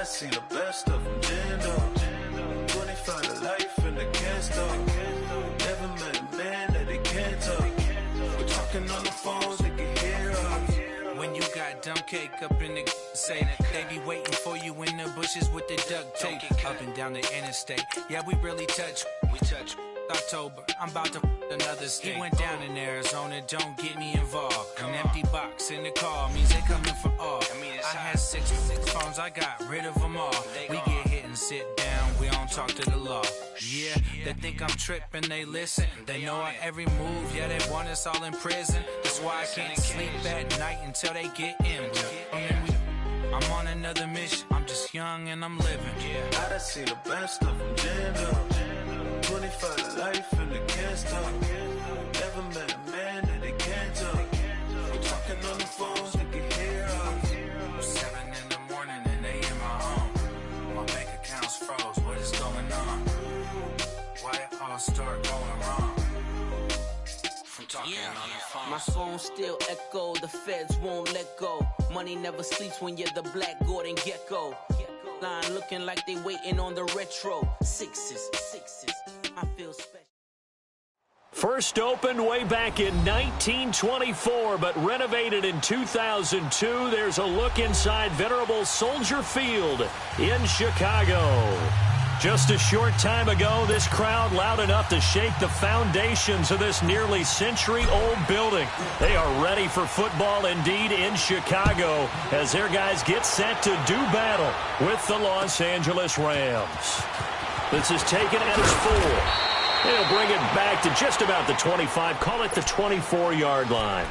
seen the best of them, jammed up. 25 to life and they can't stop. Never met a man that they can't talk. We're talking on the phones, they can hear us. When you got dumb cake up in the say, they be waiting for you in the bushes with the duct tape. Up and down the interstate, yeah, we really touch. We touch. October, I'm about to another state. He went down in Arizona, don't get me involved. An empty box in the car means they coming for all. I had 66 phones, I got rid of them all. We get hit and sit down, we don't talk to the law. Yeah, they think I'm tripping, they listen. They know our every move, yeah, they want us all in prison. That's why I can't sleep at night until they get in. I'm on another mission, I'm just young and I'm living. Yeah, I done seen the best of them, jammed up. 25 to life and they can't stop. Never met a man that they can't talk. We're talking on the phones, they can hear us. 7 in the morning and they in my home. My bank account's froze, what is going on? Why it all start going wrong? From talking on the phone. My phone still echo, the feds won't let go. Money never sleeps when you're the Black Gordon Gecko. Line looking like they waiting on the retro. Sixes, I feel special. First opened way back in 1924, but renovated in 2002. There's a look inside venerable Soldier Field in Chicago. Just a short time ago, this crowd loud enough to shake the foundations of this nearly century-old building. They are ready for football indeed in Chicago as their guys get set to do battle with the Los Angeles Rams. This is taken at his 4. They'll bring it back to just about the 25, call it the 24-yard line.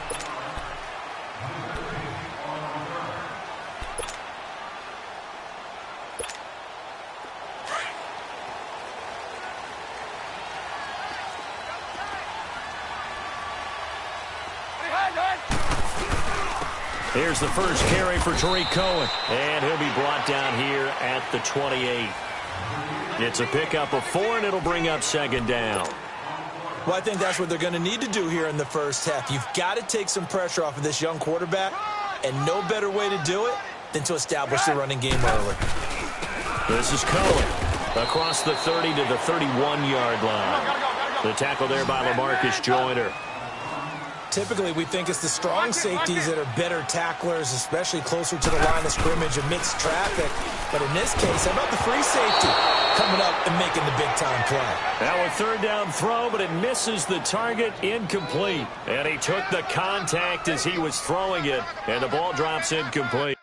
Here's the first carry for Tariq Cohen, and he'll be brought down here at the 28. It's a pickup of 4, and it'll bring up second down. Well, I think that's what they're going to need to do here in the first half. You've got to take some pressure off of this young quarterback, and no better way to do it than to establish the running game early. This is Cohen across the 30 to the 31-yard line. The tackle there by LaMarcus Joyner. Typically, we think it's the strong safeties that are better tacklers, especially closer to the line of scrimmage amidst traffic. But in this case, how about the free safety coming up and making the big-time play? Now a third down throw, but it misses the target, incomplete. And he took the contact as he was throwing it, and the ball drops incomplete.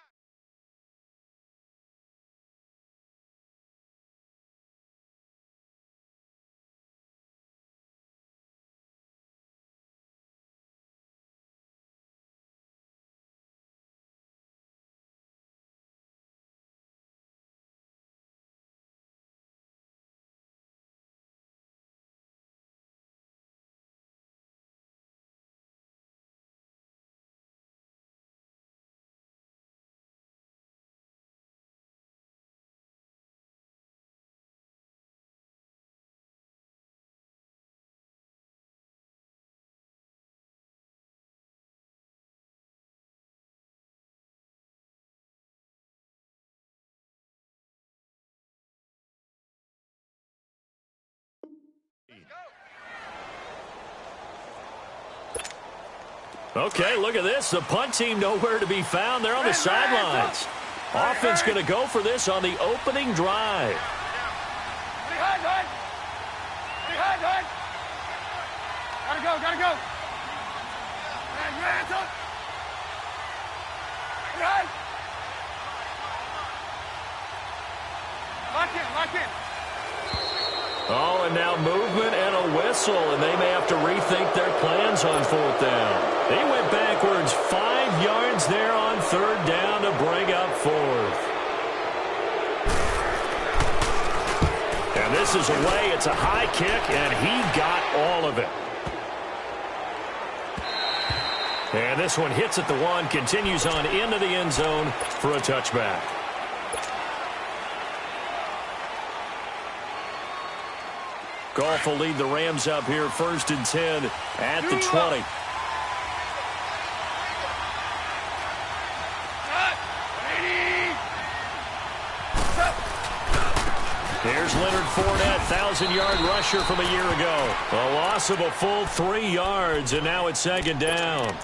Okay, look at this. The punt team nowhere to be found. They're on the sidelines. Offense going to go for this on the opening drive. Gotta go. Lock in. Oh, and now movement and a whistle, and they may have to rethink their plans on fourth down. They went backwards 5 yards there on third down to bring up fourth. And this is away. It's a high kick, and he got all of it. And this one hits at the 1, continues on into the end zone for a touchback. Goff will lead the Rams up here, 1st and 10 at the 20. Fournette, 1,000-yard rusher from a year ago. A loss of a full 3 yards, and now it's second down.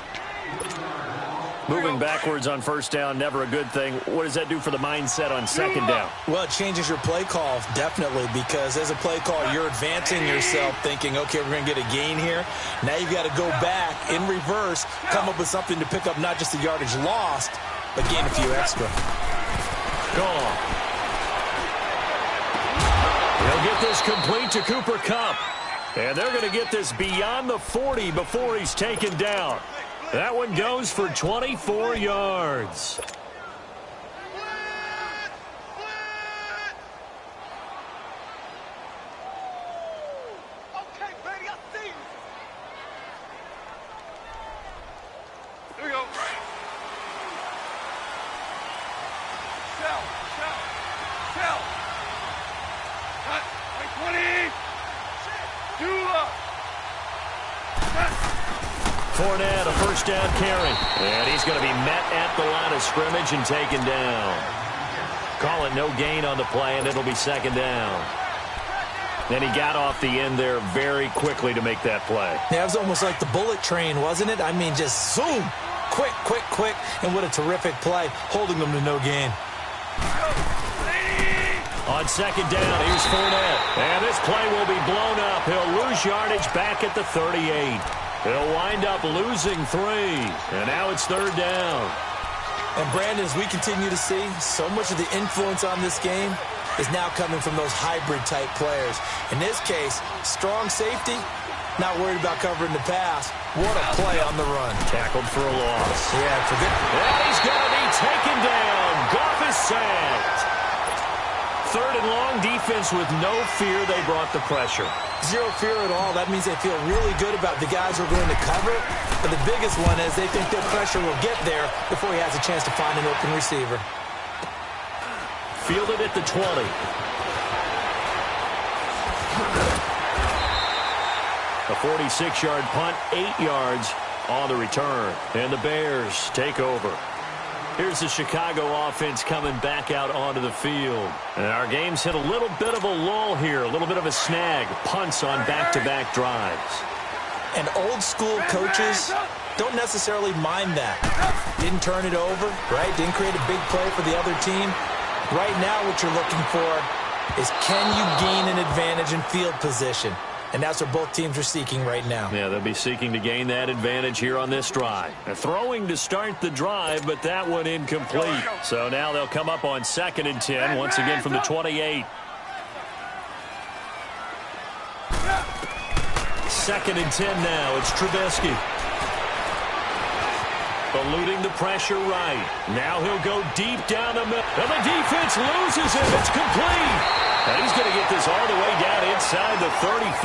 Moving backwards on first down, never a good thing. What does that do for the mindset on second down? Well, it changes your play call, definitely, because as a play call, you're advancing yourself thinking, okay, we're going to get a gain here. Now you've got to go back in reverse, come up with something to pick up not just the yardage lost, but gain a few extra. Gone. He'll get this complete to Cooper Kupp. And they're going to get this beyond the 40 before he's taken down. That one goes for 24 yards. Okay, baby, I see you. Here we go. Shell. Cut. 20. Dula. Fournette, a first down carry. And he's going to be met at the line of scrimmage and taken down. Call it no gain on the play, and it'll be second down. Then he got off the end there very quickly to make that play. Yeah, it was almost like the bullet train, wasn't it? I mean, just zoom. Quick. And what a terrific play, holding them to no gain. On second down, here's Fournette. And this play will be blown up. He'll lose yardage back at the 38. He'll wind up losing 3. And now it's third down. And, Brandon, as we continue to see, so much of the influence on this game is now coming from those hybrid-type players. In this case, strong safety, not worried about covering the pass. What a play on the run. Tackled for a loss. Yeah, forget. And he's going to be taken down. Goff is sacked. Third and long, defense with no fear. They brought the pressure. Zero fear at all. That means they feel really good about the guys who are going to cover. But the biggest one is they think their pressure will get there before he has a chance to find an open receiver. Fielded at the 20. A 46-yard punt, 8 yards on the return. And the Bears take over. Here's the Chicago offense coming back out onto the field. And our game's hit a little bit of a lull here, a little bit of a snag. Punts on back-to-back drives. And old-school coaches don't necessarily mind that. Didn't turn it over, right? Didn't create a big play for the other team. Right now what you're looking for is can you gain an advantage in field position? And that's what both teams are seeking right now. Yeah, they'll be seeking to gain that advantage here on this drive. They're throwing to start the drive, but that one incomplete. So now they'll come up on 2nd and 10, once again from the 28. 2nd and 10 now. It's Trubisky. Eluding the pressure right. Now he'll go deep down the middle. And the defense loses it. It's complete. And he's going to get this all the way down inside the 35.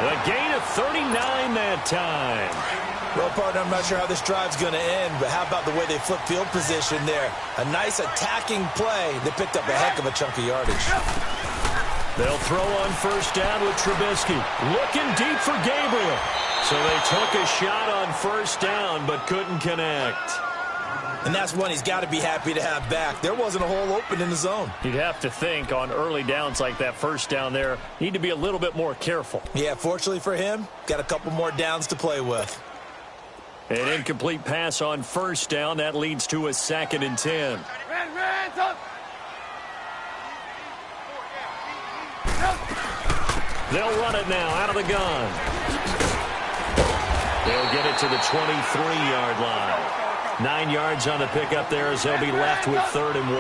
A gain of 39 that time. Well, partner, I'm not sure how this drive's going to end, but how about the way they flip field position there? A nice attacking play. They picked up a heck of a chunk of yardage. They'll throw on first down with Trubisky. Looking deep for Gabriel. So they took a shot on first down, but couldn't connect. And that's one he's got to be happy to have back. There wasn't a hole open in the zone. You'd have to think on early downs like that first down there, need to be a little bit more careful. Yeah, fortunately for him, got a couple more downs to play with. An incomplete pass on first down. That leads to a 2nd and 10. They'll run it now out of the gun. They'll get it to the 23-yard line. 9 yards on the pickup there as they'll be left with 3rd and 1.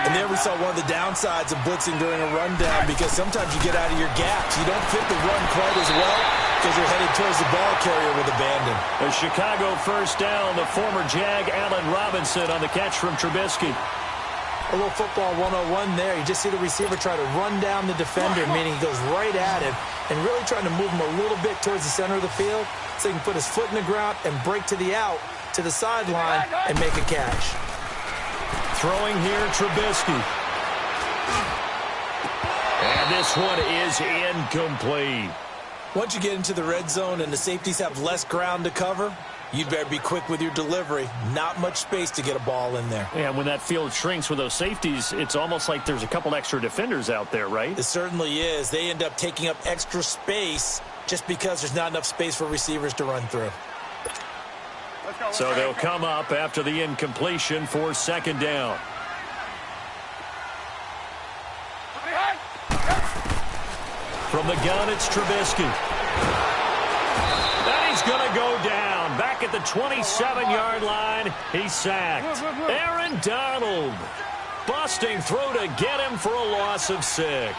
And there we saw one of the downsides of blitzing during a rundown because sometimes you get out of your gaps. You don't fit the run quite as well because you're headed towards the ball carrier with abandon. A Chicago first down. The former Jag, Allen Robinson, on the catch from Trubisky. A little football 101 there. You just see the receiver try to run down the defender, meaning he goes right at him and really trying to move him a little bit towards the center of the field so he can put his foot in the ground and break to the out, to the sideline, and make a catch. Throwing here, Trubisky. And this one is incomplete. Once you get into the red zone and the safeties have less ground to cover, You'd better be quick with your delivery. Not much space to get a ball in there. And when that field shrinks with those safeties, it's almost like there's a couple extra defenders out there, right? It certainly is. They end up taking up extra space just because there's not enough space for receivers to run through. So they'll come up after the incompletion for second down. From the gun, it's Trubisky. And he's going to go down. Back at the 27-yard line, he's sacked. Aaron Donald busting through to get him for a loss of 6.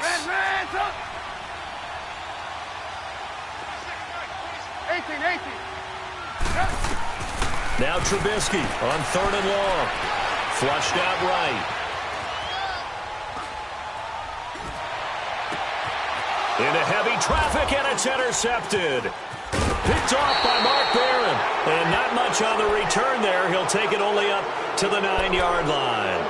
Now Trubisky on 3rd and long. Flushed out right. Into heavy traffic, and it's intercepted. Picked off by Mark Barron. And not much on the return there. He'll take it only up to the 9-yard line.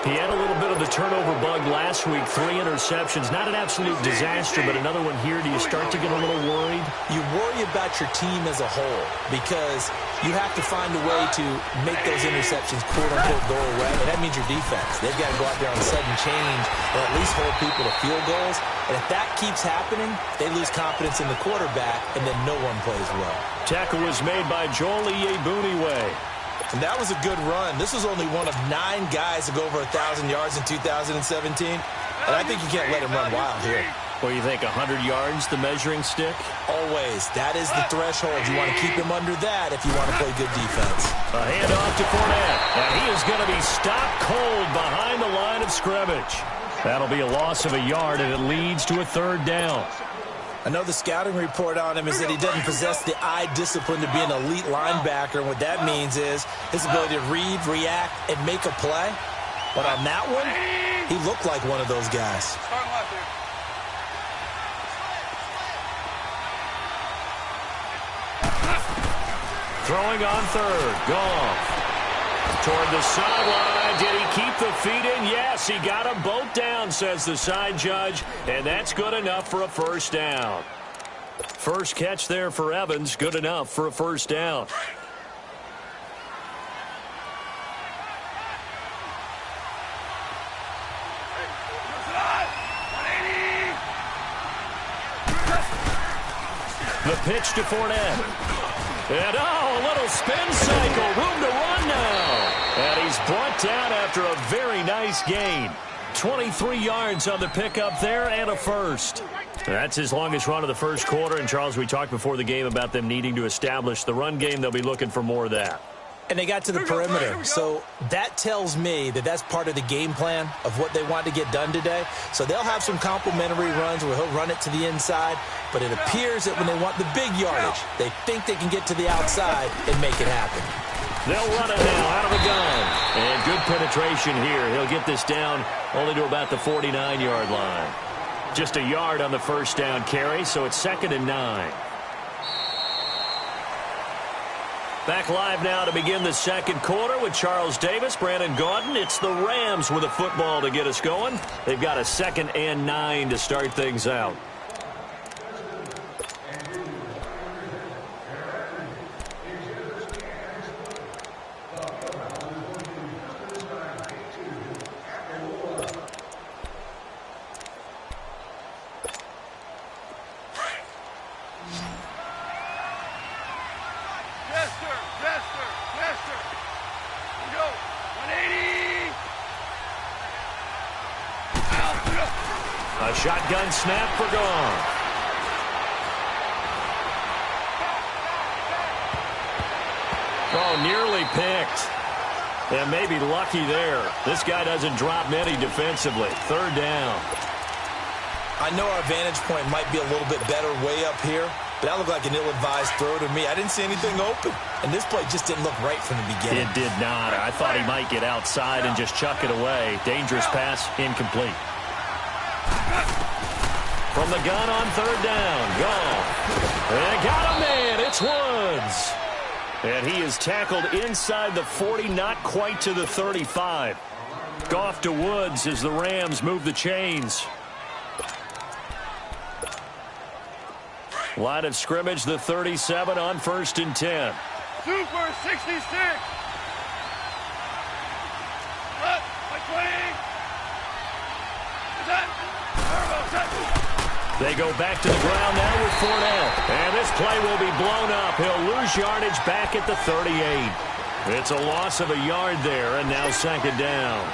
He had a little bit of the turnover bug last week. 3 interceptions. Not an absolute disaster, but another one here. Do you start to get a little worried? You worry about your team as a whole because you have to find a way to make those interceptions, quote-unquote, go away. And that means your defense. They've got to go out there on sudden change and at least hold people to field goals. And if that keeps happening, they lose confidence in the quarterback, and then no one plays well. Tackle was made by Joel Iyebuniwe. And that was a good run. This was only one of 9 guys to go over 1,000 yards in 2017. And I think you can't let him run wild here. Well, you think 100 yards, the measuring stick? Always. That is the threshold. You want to keep him under that if you want to play good defense. A handoff to Fournette. And he is going to be stopped cold behind the line of scrimmage. That'll be a loss of a yard, and it leads to a 3rd down. I know the scouting report on him is that he doesn't possess the eye discipline to be an elite linebacker. And what that means is his ability to read, react, and make a play. But on that one, he looked like one of those guys. Throwing on 3rd. Goff. Toward the sideline. Did he keep the feet in? Yes, he got them both down, says the side judge. And that's good enough for a 1st down. First catch there for Evans. Good enough for a 1st down. The pitch to Fournette. And, a little spin cycle. Room to run now. And he's brought down after a very nice gain. 23 yards on the pickup there and a 1st. That's his longest run of the first quarter. And, Charles, we talked before the game about them needing to establish the run game. They'll be looking for more of that. And they got to the perimeter. So that tells me that that's part of the game plan of what they want to get done today. So they'll have some complimentary runs where he'll run it to the inside. But it appears that when they want the big yardage, they think they can get to the outside and make it happen. They'll run it now out of the gun. And good penetration here. He'll get this down only to about the 49-yard line. Just a yard on the 1st down carry, so it's 2nd and 9. Back live now to begin the second quarter with Charles Davis, Brandon Gaudin. It's the Rams with a football to get us going. They've got a 2nd and 9 to start things out. A shotgun snap for Goff. Oh, nearly picked. And maybe lucky there. This guy doesn't drop many defensively. 3rd down. I know our vantage point might be a little bit better way up here, but that looked like an ill-advised throw to me. I didn't see anything open, and this play just didn't look right from the beginning. It did not. I thought he might get outside and just chuck it away. Dangerous pass, incomplete. From the gun on 3rd down. Goff. And got a man. It's Woods. And he is tackled inside the 40, not quite to the 35. Goff to Woods as the Rams move the chains. Line of scrimmage, the 37 on 1st and 10. Super 66. Cut. By 20. Is that? They go back to the ground now with Fournette. And this play will be blown up. He'll lose yardage back at the 38. It's a loss of a yard there, and now second down.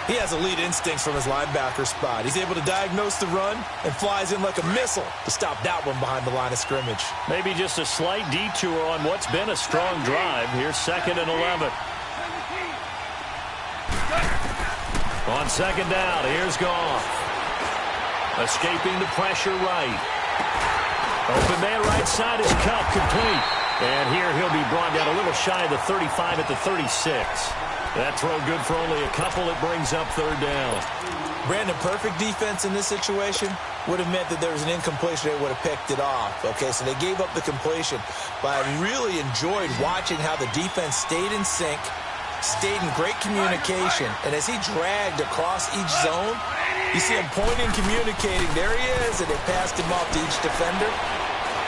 He has elite instincts from his linebacker spot. He's able to diagnose the run and flies in like a missile to stop that one behind the line of scrimmage. Maybe just a slight detour on what's been a strong drive. Here's 2nd and 11. On second down, here's Goff. Escaping the pressure right. Open man right side is Cup, complete. And here he'll be brought down a little shy of the 35 at the 36. That throw good for only a couple. It brings up 3rd down. Brandon, perfect defense in this situation would have meant that there was an incompletion. They would have picked it off. Okay, so they gave up the completion. But I really enjoyed watching how the defense stayed in sync, stayed in great communication. And as he dragged across each zone, you see him pointing, communicating. There he is, and they passed him off to each defender.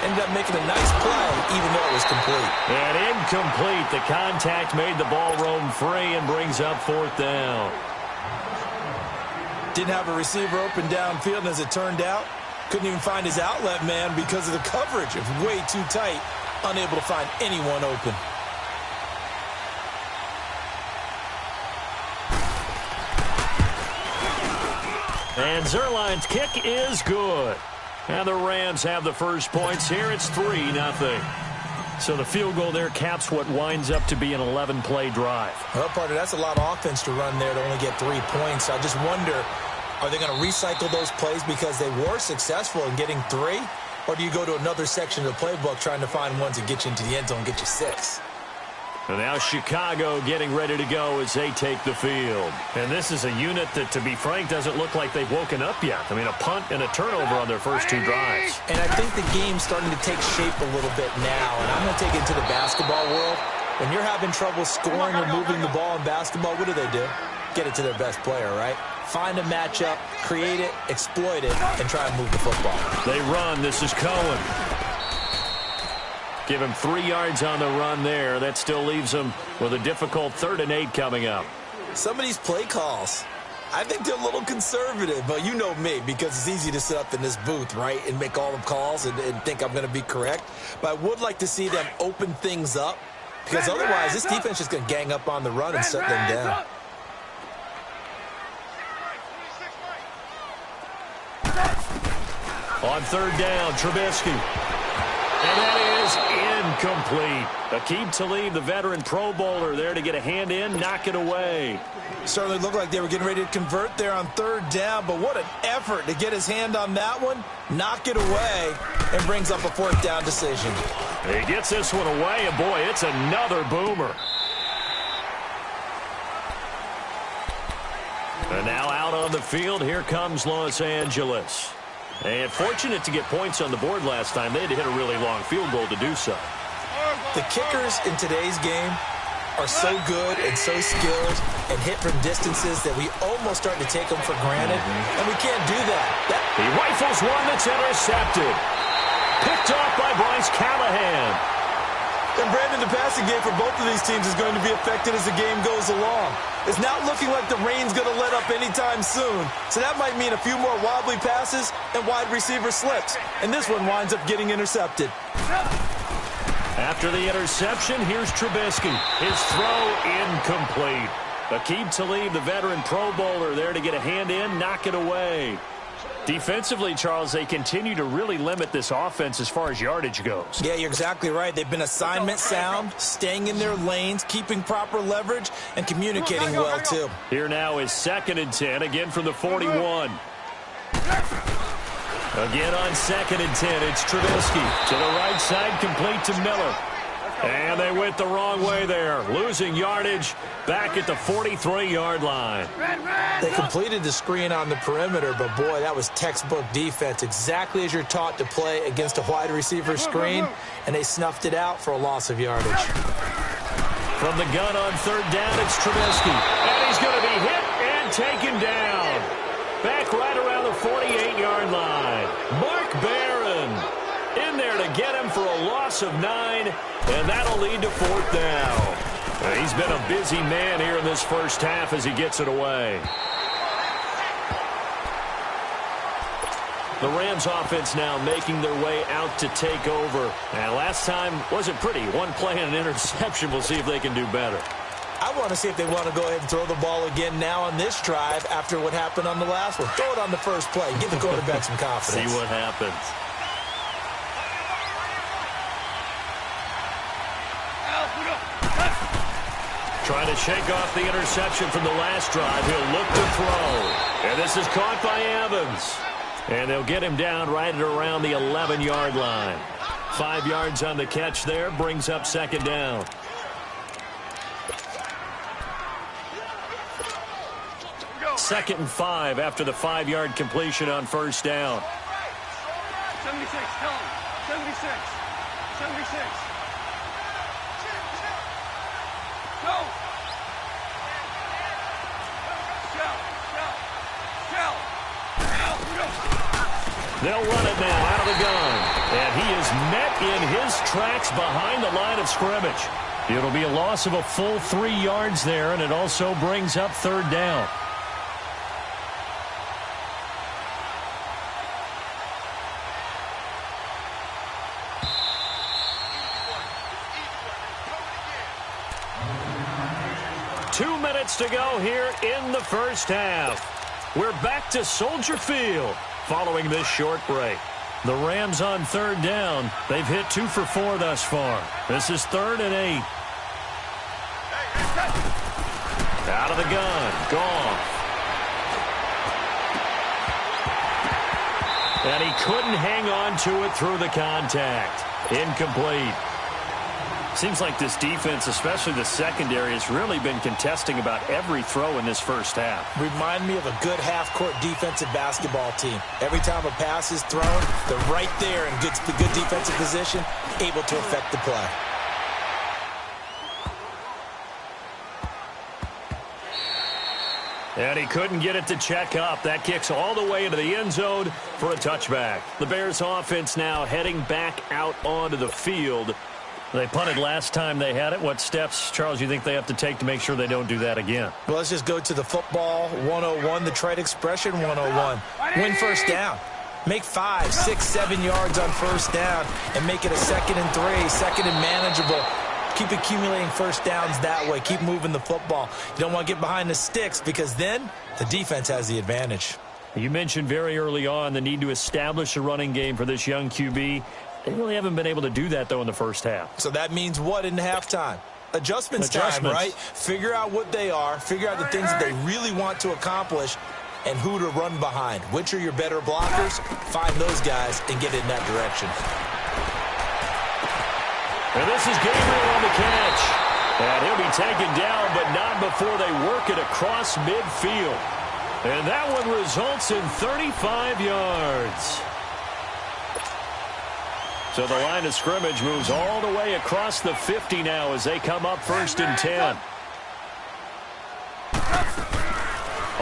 Ended up making a nice play, even though it was complete. And incomplete. The contact made the ball roam free and brings up 4th down. Didn't have a receiver open downfield, and as it turned out, couldn't even find his outlet man because of the coverage. It was way too tight, unable to find anyone open. And Zerline's kick is good. And the Rams have the first points here. It's 3-0. So the field goal there caps what winds up to be an 11-play drive. Well, partner, that's a lot of offense to run there to only get 3 points. I just wonder, are they going to recycle those plays because they were successful in getting 3? Or do you go to another section of the playbook trying to find ones that get you into the end zone and get you 6? And now Chicago getting ready to go as they take the field. And this is a unit that, to be frank, doesn't look like they've woken up yet. I mean, a punt and a turnover on their first 2 drives. And I think the game's starting to take shape a little bit now. And I'm going to take it to the basketball world. When you're having trouble scoring or moving the ball in basketball, what do? Get it to their best player, right? Find a matchup, create it, exploit it, and try and move the football. They run. This is Cohen. Give him 3 yards on the run there. That still leaves him with a difficult 3rd and 8 coming up. Some of these play calls, I think they're a little conservative, but you know me, because it's easy to sit up in this booth, right, and make all the calls and think I'm going to be correct. But I would like to see them open things up, because otherwise this defense is going to gang up on the run and shut them down. On 3rd down, Trubisky. And that is incomplete. Aqib Talib, the veteran Pro Bowler, there to get a hand in, knock it away. Certainly looked like they were getting ready to convert there on 3rd down, but what an effort to get his hand on that one, knock it away, and brings up a 4th down decision. He gets this one away, and boy, it's another boomer. And now out on the field, here comes Los Angeles. And fortunate to get points on the board last time. They had to hit a really long field goal to do so. The kickers in today's game are so good and so skilled and hit from distances that we almost start to take them for granted, and we can't do that. He rifles one that's intercepted. Picked off by Bryce Callahan. And Brandon, the passing game for both of these teams is going to be affected as the game goes along. It's not looking like the rain's going to let up anytime soon. So that might mean a few more wobbly passes and wide receiver slips. And this one winds up getting intercepted. After the interception, here's Trubisky. His throw incomplete. Aqib Talib, the veteran Pro Bowler, there to get a hand in, knock it away. Defensively, Charles, they continue to really limit this offense as far as yardage goes. Yeah, you're exactly right. They've been assignment sound, staying in their lanes, keeping proper leverage, and communicating well, too. Here now is 2nd and 10, again from the 41. Again on 2nd and 10, it's Trubisky. To the right side, complete to Miller. And they went the wrong way there, losing yardage back at the 43-yard line. They completed the screen on the perimeter, but boy, that was textbook defense, exactly as you're taught to play against a wide receiver screen, and they snuffed it out for a loss of yardage. From the gun on 3rd down, it's Trubisky. And he's going to be hit and taken down. Back right around the 48-yard line. Mark Barron in there to get him for a loss of 9, and that'll lead to 4th down. He's been a busy man here in this first half as he gets it away. The Rams offense now making their way out to take over. And last time wasn't pretty. One play and an interception. We'll see if they can do better. I want to see if they want to go ahead and throw the ball again now on this drive after what happened on the last one. Throw it on the first play. Give the quarterback some confidence. See what happens. Trying to shake off the interception from the last drive. He'll look to throw. And this is caught by Evans. And they'll get him down right at around the 11-yard line. 5 yards on the catch there. Brings up 2nd down. Second and 5 after the 5-yard completion on 1st down. 76, tell him. 76. 76. Go. Shell. They'll run it now out of the gun. And he is met in his tracks behind the line of scrimmage. It'll be a loss of a full 3 yards there, and it also brings up 3rd down. To go here in the first half. We're back to Soldier Field following this short break. The Rams on 3rd down. They've hit 2 for 4 thus far. This is 3rd and 8. Out of the gun. Goff. And he couldn't hang on to it through the contact. Incomplete. Seems like this defense, especially the secondary, has really been contesting about every throw in this first half. Remind me of a good half-court defensive basketball team. Every time a pass is thrown, they're right there in good defensive position, able to affect the play. And he couldn't get it to check up. That kicks all the way into the end zone for a touchback. The Bears offense now heading back out onto the field. They punted last time they had it. What steps, Charles, you think they have to take to make sure they don't do that again? Well, let's just go to the football 101, the trade expression 101. Win first down. Make 5, 6, 7 yards on first down and make it a 2nd and 3, 2nd and manageable. Keep accumulating first downs that way. Keep moving the football. You don't want to get behind the sticks because then the defense has the advantage. You mentioned very early on the need to establish a running game for this young QB. They really haven't been able to do that, though, in the first half. So that means what in halftime? Adjustments time, right? Figure out what they are. Figure out the things that they really want to accomplish and who to run behind. Which are your better blockers? Find those guys and get in that direction. And this is Gabriel on the catch. And he'll be taken down, but not before they work it across midfield. And that one results in 35 yards. So the line of scrimmage moves all the way across the 50 now as they come up 1st and 10.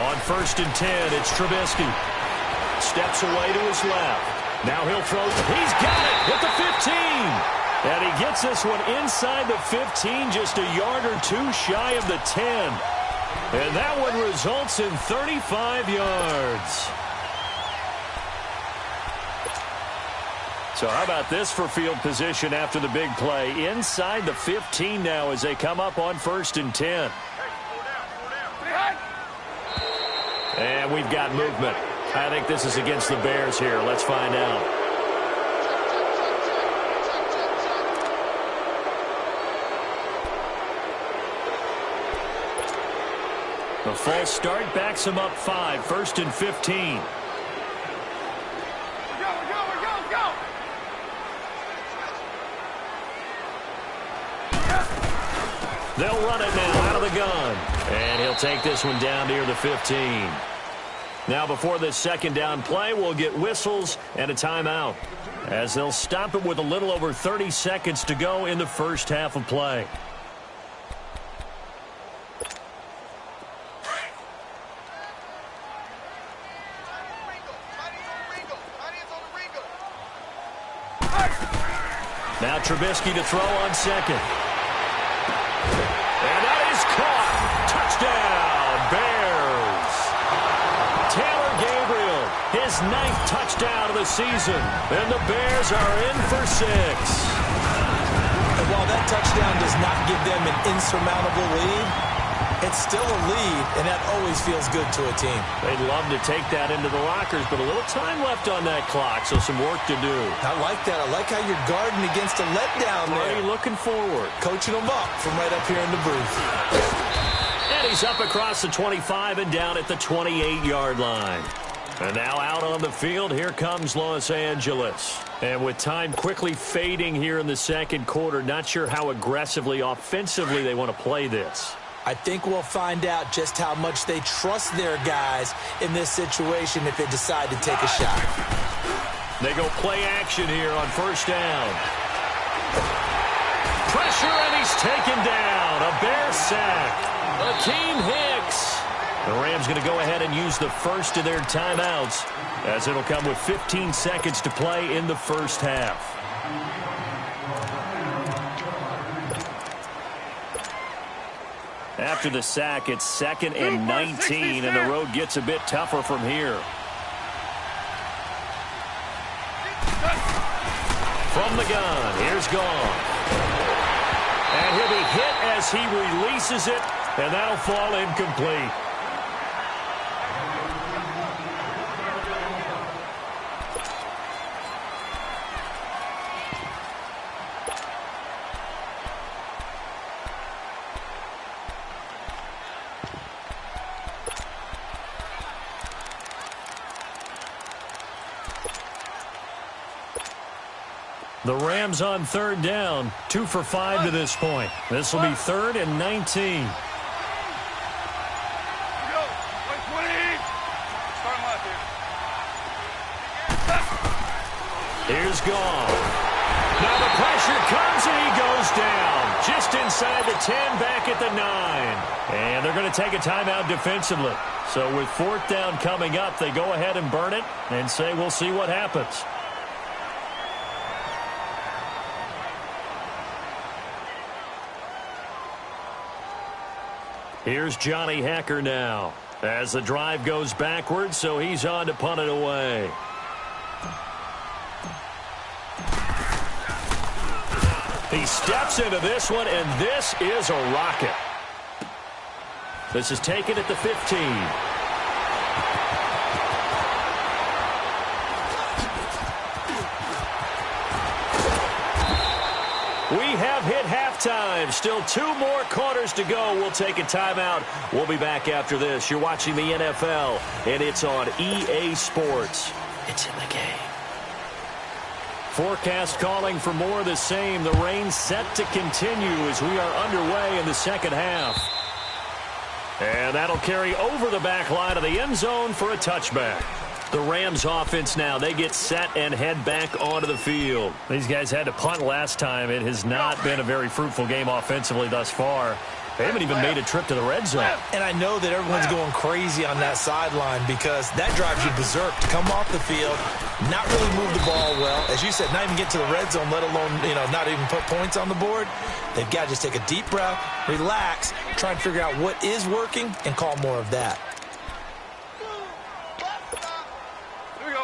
On 1st and 10, it's Trubisky. Steps away to his left. Now he'll throw. He's got it at the 15. And he gets this one inside the 15, just a yard or two shy of the 10. And that one results in 35 yards. So how about this for field position after the big play? Inside the 15 now as they come up on 1st and 10. And we've got movement. I think this is against the Bears here. Let's find out. The false start backs him up 5, 1st and 15. They'll run it now out of the gun. And he'll take this one down near the 15. Now before this 2nd down play, we'll get whistles and a timeout, as they'll stop it with a little over 30 seconds to go in the first half of play. Now Trubisky to throw on second. And that is caught. Touchdown, Bears. Taylor Gabriel, his 9th touchdown of the season. And the Bears are in for 6. And while that touchdown does not give them an insurmountable lead, it's still a lead, and that always feels good to a team. They'd love to take that into the lockers, but a little time left on that clock, so some work to do. I like that. I like how you're guarding against a letdown there. Already looking forward. Coaching them up from right up here in the booth. And he's up across the 25 and down at the 28-yard line. And now out on the field, here comes Los Angeles. And with time quickly fading here in the second quarter, not sure how aggressively, offensively they want to play this. I think we'll find out just how much they trust their guys in this situation if they decide to take a shot. They go play action here on first down. Pressure, and he's taken down. A Bear sack. Akeem Hicks. The Rams going to go ahead and use the first of their timeouts, as it'll come with 15 seconds to play in the first half. After the sack, it's 2nd and 19, and the road gets a bit tougher from here. From the gun, here's Gone. And he'll be hit as he releases it, and that'll fall incomplete. The Rams on third down, 2 for 5 to this point. This will be 3rd and 19. Here's Gone. Now the pressure comes and he goes down. Just inside the 10, back at the 9. And they're going to take a timeout defensively. So with 4th down coming up, they go ahead and burn it and say we'll see what happens. Here's Johnny Hekker now as the drive goes backwards, so he's on to punt it away. He steps into this one, and this is a rocket. This is taken at the 15. We have hit halftime. Still 2 more quarters to go. We'll take a timeout. We'll be back after this. You're watching the NFL, and it's on EA Sports. It's in the game. Forecast calling for more of the same. The rain set to continue as we are underway in the second half. And that'll carry over the back line of the end zone for a touchback. The Rams offense now, they get set and head back onto the field. These guys had to punt last time. It has not been a very fruitful game offensively thus far. They haven't even made a trip to the red zone. And I know that everyone's going crazy on that sideline because that drives you berserk to come off the field, not really move the ball well. As you said, not even get to the red zone, let alone, not even put points on the board. They've got to just take a deep breath, relax, try and figure out what is working and call more of that.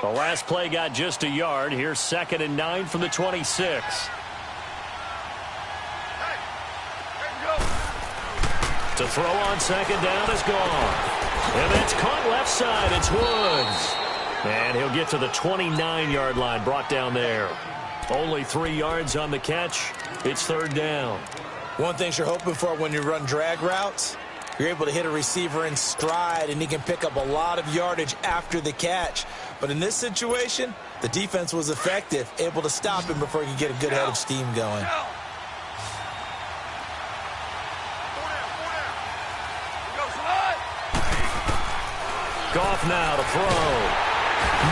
The last play got just a yard. Here's 2nd and 9 from the 26. To throw on second down is Gone. And that's caught left side. It's Woods. And he'll get to the 29-yard line, brought down there. Only 3 yards on the catch. It's 3rd down. One thing you're hoping for when you run drag routes, you're able to hit a receiver in stride, and he can pick up a lot of yardage after the catch. But in this situation, the defense was effective, able to stop him before he could get a good head of steam going. Goff now to throw.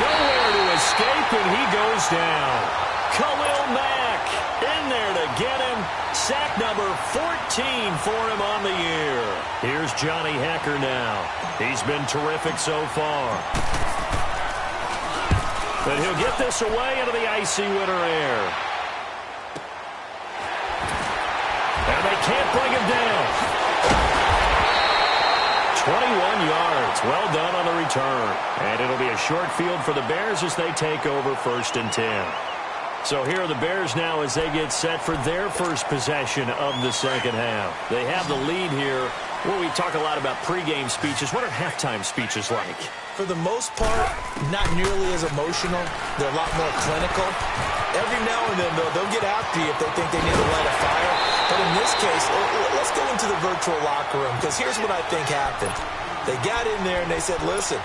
Nowhere to escape, and he goes down. Khalil Mack in there to get him. Sack number 14 for him on the year. Here's Johnny Hekker now. He's been terrific so far. But he'll get this away into the icy winter air. can't bring him down. 21 yards. Well done on the return. And it'll be a short field for the Bears as they take over 1st and 10. So here are the Bears now as they get set for their first possession of the second half. They have the lead here. Well, we talk a lot about pregame speeches. What are halftime speeches like? For the most part, not nearly as emotional. They're a lot more clinical. Every now and then, though, they'll get after you if they think they need to light a fire. But in this case, let's go into the virtual locker room, because here's what I think happened. They got in there and they said, listen,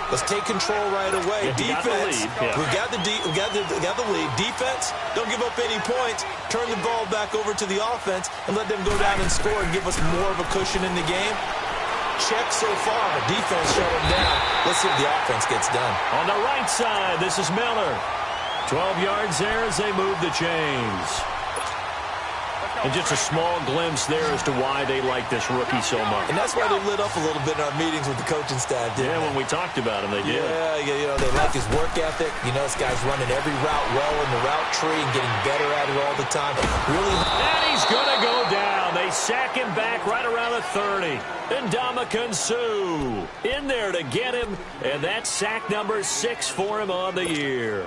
let's take control right away. Defense, we got the lead. Defense, don't give up any points. Turn the ball back over to the offense and let them go down and score and give us more of a cushion in the game. Check so far. Defense shut them down. Let's see if the offense gets done. On the right side, this is Miller. 12 yards there as they move the chains. And just a small glimpse there as to why they like this rookie so much. And that's why they lit up a little bit in our meetings with the coaching staff, didn't they? When we talked about him, they did. Yeah, you know, they like his work ethic. You know, this guy's running every route well in the route tree and getting better at it all the time. Really. And he's going to go down. They sack him back right around the 30. And Ndamukong Suh in there to get him. And that's sack number 6 for him on the year.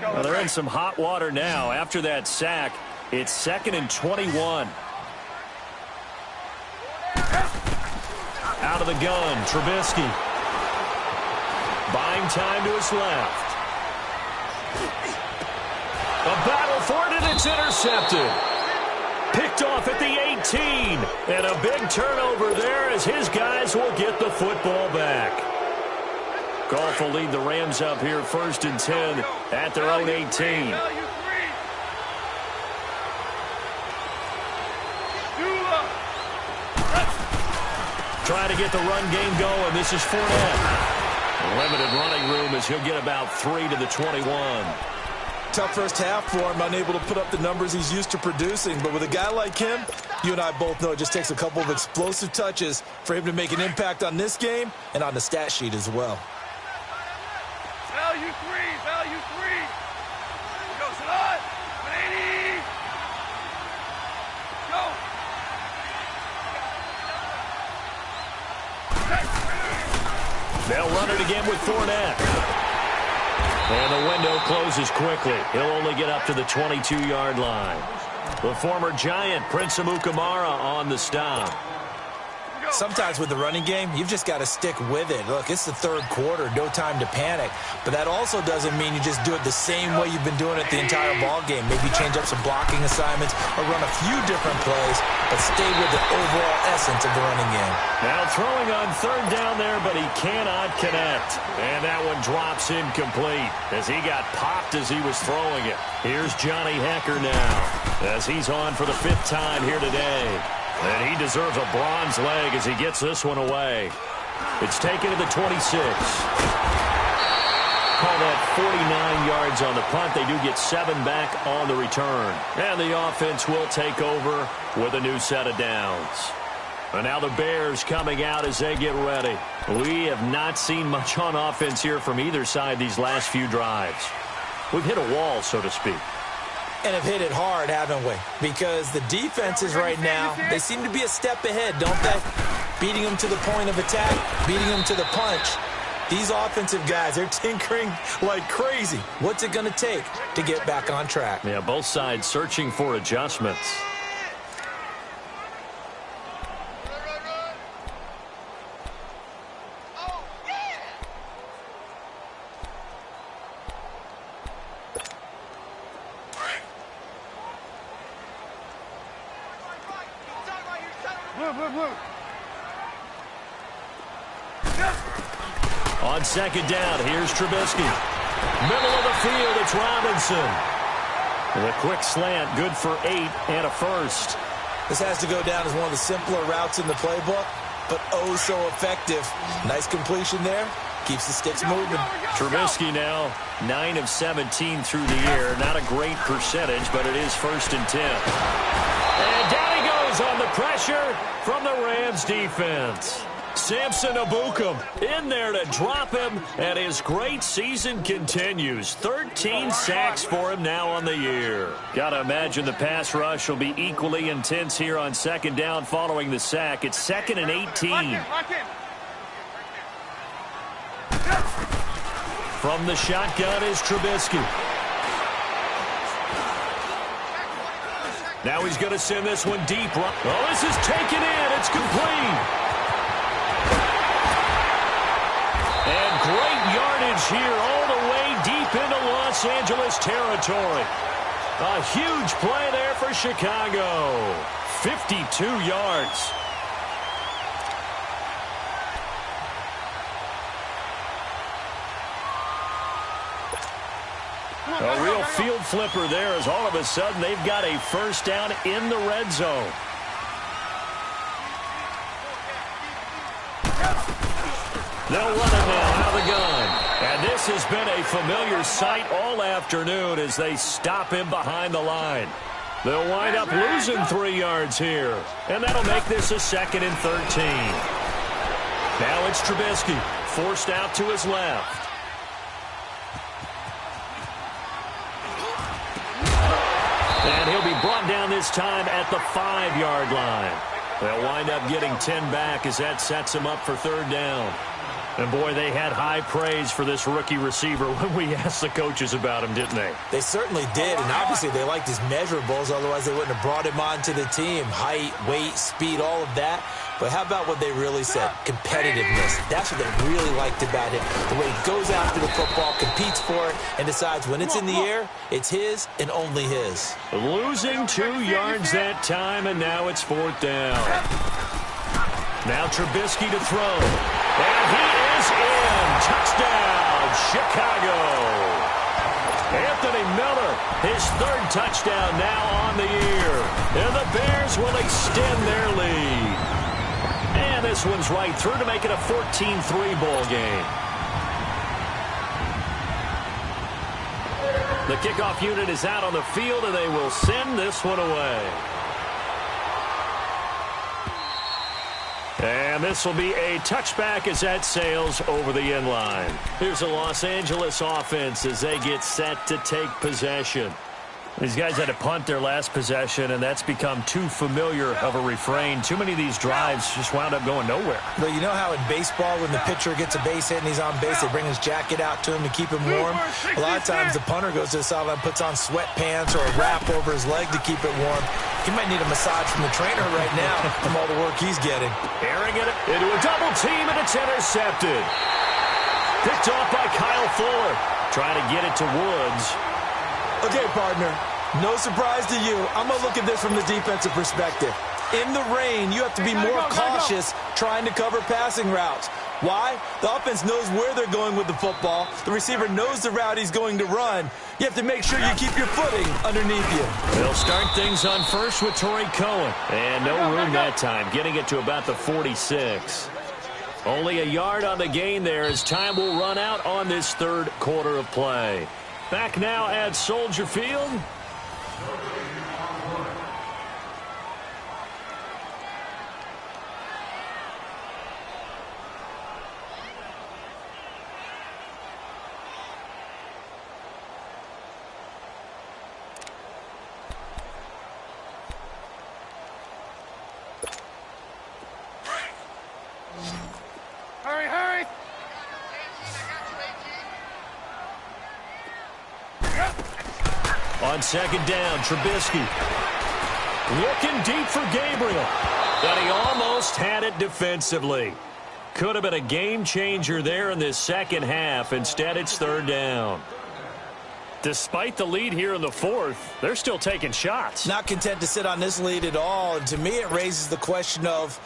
Well, they're in some hot water now after that sack. It's 2nd and 21. Out of the gun, Trubisky. Buying time to his left. A battle for it, and it's intercepted. Picked off at the 18. And a big turnover there as his guys will get the football back. Goff will lead the Rams up here 1st and 10 at their own 18. Trying to get the run game going. This is Fournette. Limited running room as he'll get about 3 to the 21. Tough first half for him, unable to put up the numbers he's used to producing. But with a guy like him, you and I both know it just takes a couple of explosive touches for him to make an impact on this game and on the stat sheet as well. Value 3, value 3. Goes it on. 180. Go. They'll run it again with Fournette. And the window closes quickly. He'll only get up to the 22-yard line. The former Giant, Prince Amukamara, on the stop. Sometimes with the running game, you've just got to stick with it. Look, it's the third quarter, no time to panic. But that also doesn't mean you just do it the same way you've been doing it the entire ball game. Maybe change up some blocking assignments or run a few different plays, but stay with the overall essence of the running game. Now throwing on 3rd down there, but he cannot connect. And that one drops incomplete as he got popped as he was throwing it. Here's Johnny Hekker now as he's on for the 5th time here today. And he deserves a bronze leg as he gets this one away. It's taken to the 26. Call that 49 yards on the punt. They do get 7 back on the return. And the offense will take over with a new set of downs. And now the Bears coming out as they get ready. We have not seen much on offense here from either side these last few drives. We've hit a wall, so to speak. And have hit it hard, haven't we? Because the defenses right now, they seem to be a step ahead, don't they? Beating them to the point of attack, beating them to the punch. These offensive guys, they're tinkering like crazy. What's it going to take to get back on track? Yeah, both sides searching for adjustments. On 2nd down, here's Trubisky. Middle of the field, it's Robinson. And a quick slant, good for 8 and a first. This has to go down as one of the simpler routes in the playbook, but oh so effective. Nice completion there. Keeps the sticks moving. Trubisky now 9 of 17 through the year. Not a great percentage, but it is 1st and 10. And down he goes on the pressure from the Rams defense. Samson Abukum in there to drop him, and his great season continues. 13 sacks for him now on the year. Got to imagine the pass rush will be equally intense here on second down following the sack. It's 2nd and 18. From the shotgun is Trubisky. Now he's going to send this one deep. Oh, this is taken in. It's complete. And great yardage here all the way deep into Los Angeles territory. A huge play there for Chicago. 52 yards. A real field flipper there as all of a sudden they've got a first down in the red zone. They'll run it now out of the gun. And this has been a familiar sight all afternoon as they stop him behind the line. They'll wind up losing 3 yards here. And that'll make this a 2nd and 13. Now it's Trubisky, forced out to his left. And he'll be brought down this time at the 5-yard line. They'll wind up getting 10 back as that sets him up for 3rd down. And, boy, they had high praise for this rookie receiver when we asked the coaches about him, didn't they? They certainly did, and obviously they liked his measurables. Otherwise, they wouldn't have brought him onto the team. Height, weight, speed, all of that. But how about what they really said? Competitiveness. That's what they really liked about him. The way he goes after the football, competes for it, and decides when it's in the air, it's his and only his. Losing 2 yards that time, and now it's 4th down. Now Trubisky to throw. And he is in. Touchdown, Chicago. Anthony Miller, his 3rd touchdown now on the year. And the Bears will extend their lead. And this one's right through to make it a 14-3 ball game. The kickoff unit is out on the field, and they will send this one away. And this will be a touchback as that sails over the end line. Here's a Los Angeles offense as they get set to take possession. These guys had to punt their last possession, and that's become too familiar of a refrain. Too many of these drives just wound up going nowhere. But you know how in baseball, when the pitcher gets a base hit and he's on base, they bring his jacket out to him to keep him warm? A lot of times the punter goes to the sideline, puts on sweatpants or a wrap over his leg to keep it warm. He might need a massage from the trainer right now from all the work he's getting. Airing it into a double team, and it's intercepted. Picked off by Kyle Fuller. Trying to get it to Woods. Okay, partner, no surprise to you. I'm going to look at this from the defensive perspective. In the rain, you have to be more cautious trying to cover passing routes. Why? The offense knows where they're going with the football. The receiver knows the route he's going to run. You have to make sure you keep your footing underneath you. They'll start things on first with Torrey Cohen. And no room that time, getting it to about the 46. Only a yard on the gain there as time will run out on this 3rd quarter of play. Back now at Soldier Field. Hurry, hurry! On 2nd down, Trubisky. Looking deep for Gabriel. But he almost had it defensively. Could have been a game changer there in this second half. Instead, it's 3rd down. Despite the lead here in the 4th, they're still taking shots. Not content to sit on this lead at all. And to me, it raises the question of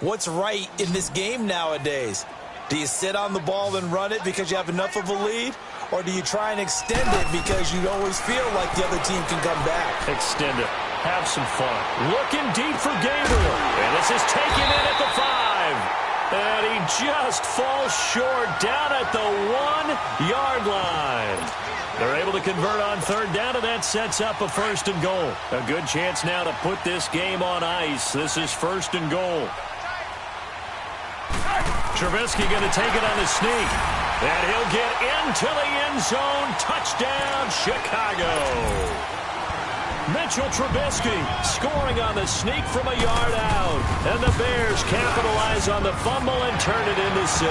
what's right in this game nowadays. Do you sit on the ball and run it because you have enough of a lead? Or do you try and extend it because you always feel like the other team can come back? Extend it. Have some fun. Looking deep for Gabriel. And this is taken in at the 5. And he just falls short down at the 1-yard line. They're able to convert on 3rd down, and that sets up a 1st and goal. A good chance now to put this game on ice. This is 1st and goal. Trubisky going to take it on the sneak. And he'll get into the end zone. Touchdown, Chicago. Mitchell Trubisky scoring on the sneak from a yard out. And the Bears capitalize on the fumble and turn it into 6.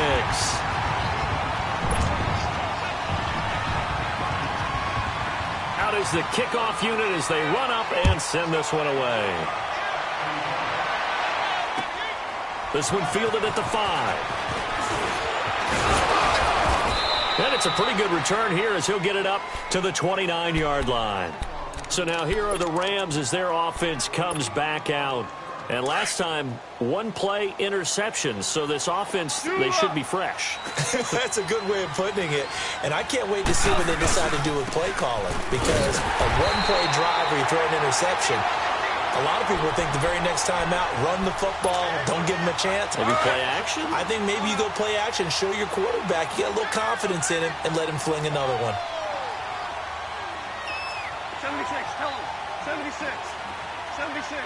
Out is the kickoff unit as they run up and send this one away. This one fielded at the 5. And it's a pretty good return here as he'll get it up to the 29-yard line. So now here are the Rams as their offense comes back out. And last time, one-play interception. So this offense, they should be fresh. That's a good way of putting it. And I can't wait to see what they decide to do with play calling. Because a one-play drive where you throw an interception, a lot of people think the very next time out, run the football, don't give him a chance. Maybe play action? I think maybe you go play action, show your quarterback, you get a little confidence in him, and let him fling another one. 76, tell him. 76. 76.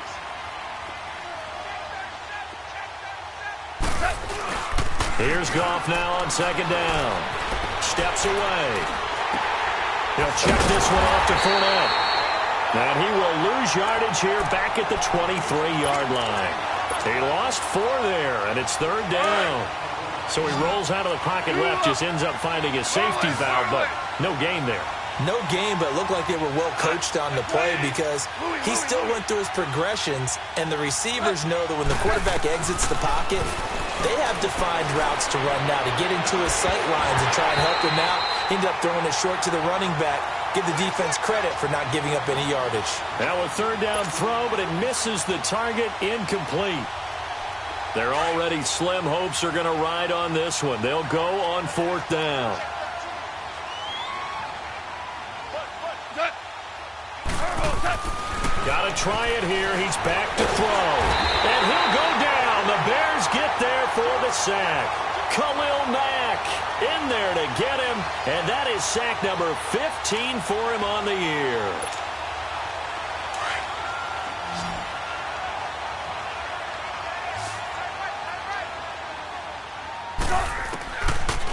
Here's Goff now on second down. Steps away. He'll check this one off to Fournette. And he will lose yardage here back at the 23-yard line. He lost 4 there, and it's third down. So he rolls out of the pocket left, just ends up finding a safety valve, but no gain there. No game, but it looked like they were well coached on the play because he still went through his progressions, and the receivers know that when the quarterback exits the pocket, they have defined routes to run now to get into his sight lines and try and help him out. He ended up throwing it short to the running back. Give the defense credit for not giving up any yardage. Now a third down throw, but it misses the target, incomplete. Their already slim hopes are going to ride on this one. They'll go on fourth down. Got to try it here. He's back to throw. And he'll go down. The Bears get there for the sack. Khalil Mack in there to get him. And that is sack number 15 for him on the year.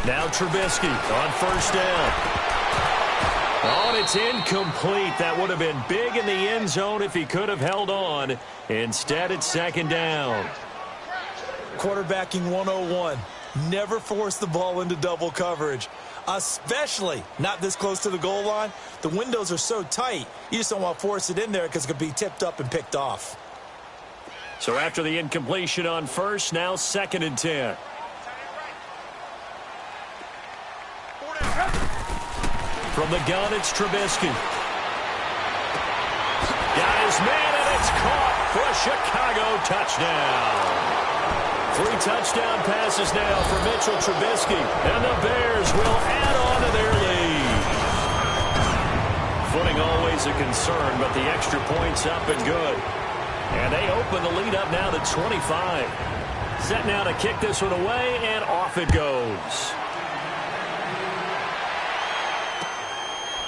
Now Trubisky on first down. Oh, and it's incomplete. That would have been big in the end zone if he could have held on. Instead, it's second down. Quarterbacking 101. Never force the ball into double coverage, especially not this close to the goal line. The windows are so tight, you just don't want to force it in there because it could be tipped up and picked off. So after the incompletion on first, now second and 10. From the gun, it's Trubisky. Got his man, and it's caught for a Chicago touchdown. 3 touchdown passes now for Mitchell Trubisky, and the Bears will add on to their lead. Footing always a concern, but the extra point's up and good. And they open the lead up now to 25. Set now to kick this one away, and off it goes.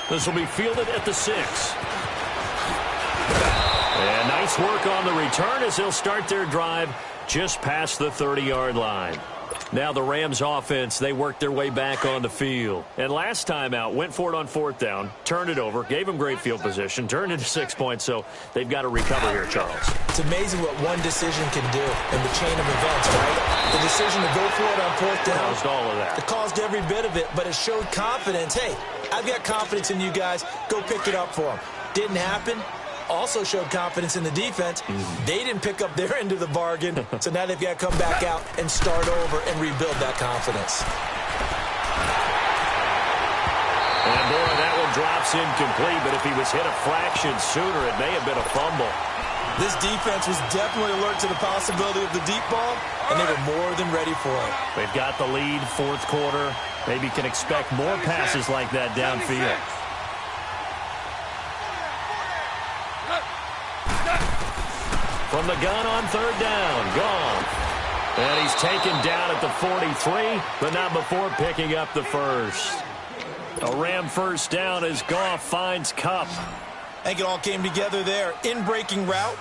This will be fielded at the 6. And nice work on the return as they'll start their drive just past the 30-yard line. Now the Rams offense, they worked their way back on the field. And last time out, went for it on fourth down, turned it over, gave them great field position, turned into 6 points, so they've got to recover here, Charles. It's amazing what one decision can do in the chain of events, right? The decision to go for it on fourth down. Caused all of that. It caused every bit of it, but it showed confidence. Hey, I've got confidence in you guys. Go pick it up for them. Didn't happen. Also showed confidence in the defense. They didn't pick up their end of the bargain, so now they've got to come back out and start over and rebuild that confidence. And boy, that one drops incomplete, but if he was hit a fraction sooner, it may have been a fumble. This defense was definitely alert to the possibility of the deep ball, and they were more than ready for it. They've got the lead, fourth quarter. Maybe can expect more passes like that downfield. From the gun on third down, Goff. And he's taken down at the 43, but not before picking up the first. A Ram first down as Goff finds Kupp. I think it all came together there. In-breaking route,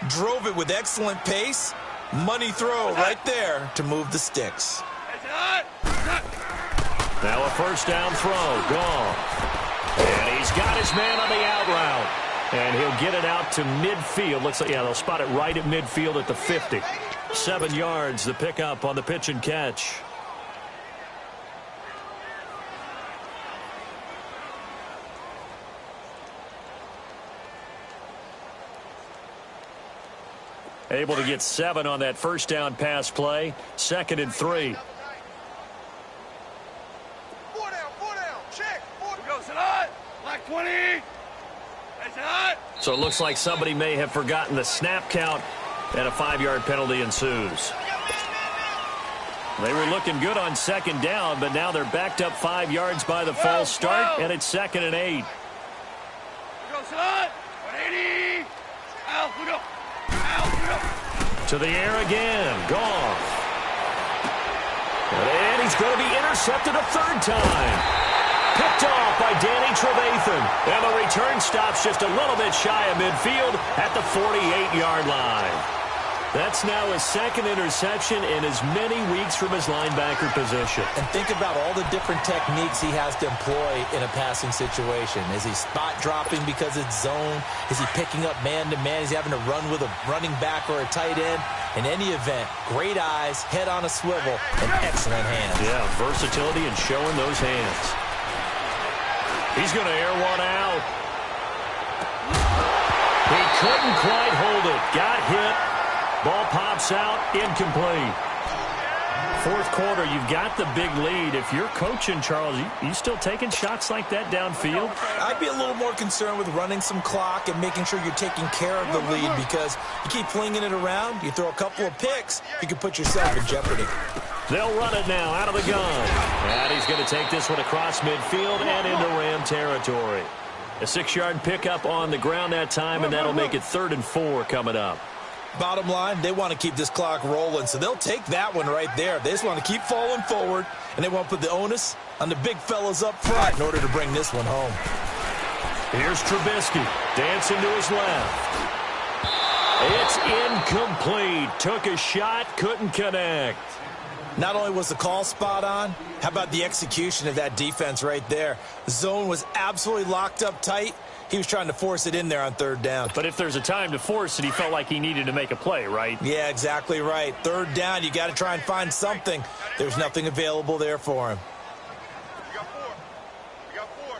drove it with excellent pace. Money throw right there to move the sticks. Now a first down throw. Gone. And he's got his man on the out route. And he'll get it out to midfield. Looks like, yeah, they'll spot it right at midfield at the 50. 7 yards, the pickup on the pitch and catch. Able to get 7 on that first down pass play. 2nd and 3. 4 down, check. 4 goes it on. Black 20. That's hot. So it looks like somebody may have forgotten the snap count, and a 5-yard penalty ensues. They were looking good on 2nd down, but now they're backed up 5 yards by the false start, and it's 2nd and 8. Goes it on. 180. Out, we go. To the air again. Goff. And he's going to be intercepted a 3rd time. Picked off by Danny Trevathan. And the return stops just a little bit shy of midfield at the 48-yard line. That's now his 2nd interception in as many weeks from his linebacker position. And think about all the different techniques he has to employ in a passing situation. Is he spot dropping because it's zone? Is he picking up man-to-man? Is he having to run with a running back or a tight end? In any event, great eyes, head on a swivel, and excellent hands. Yeah, versatility and showing those hands. He's going to air one out. He couldn't quite hold it. Got hit. Ball pops out, incomplete. 4th quarter, you've got the big lead. If you're coaching, Charles, you still taking shots like that downfield? I'd be a little more concerned with running some clock and making sure you're taking care of the lead, because you keep flinging it around, you throw a couple of picks, you can put yourself in jeopardy. They'll run it now out of the gun. And he's going to take this one across midfield and into Ram territory. A 6-yard pickup on the ground that time, and that'll make it 3rd and 4 coming up. Bottom line, they want to keep this clock rolling, so they'll take that one right there. They just want to keep falling forward, and they want to put the onus on the big fellas up front in order to bring this one home. Here's Trubisky, dancing to his left. It's incomplete. Took a shot, couldn't connect. Not only was the call spot on, how about the execution of that defense right there? The zone was absolutely locked up tight. He was trying to force it in there on 3rd down. But if there's a time to force it, he felt like he needed to make a play, right? Yeah, exactly right. 3rd down, you got to try and find something. There's nothing available there for him. We got 4. We got 4.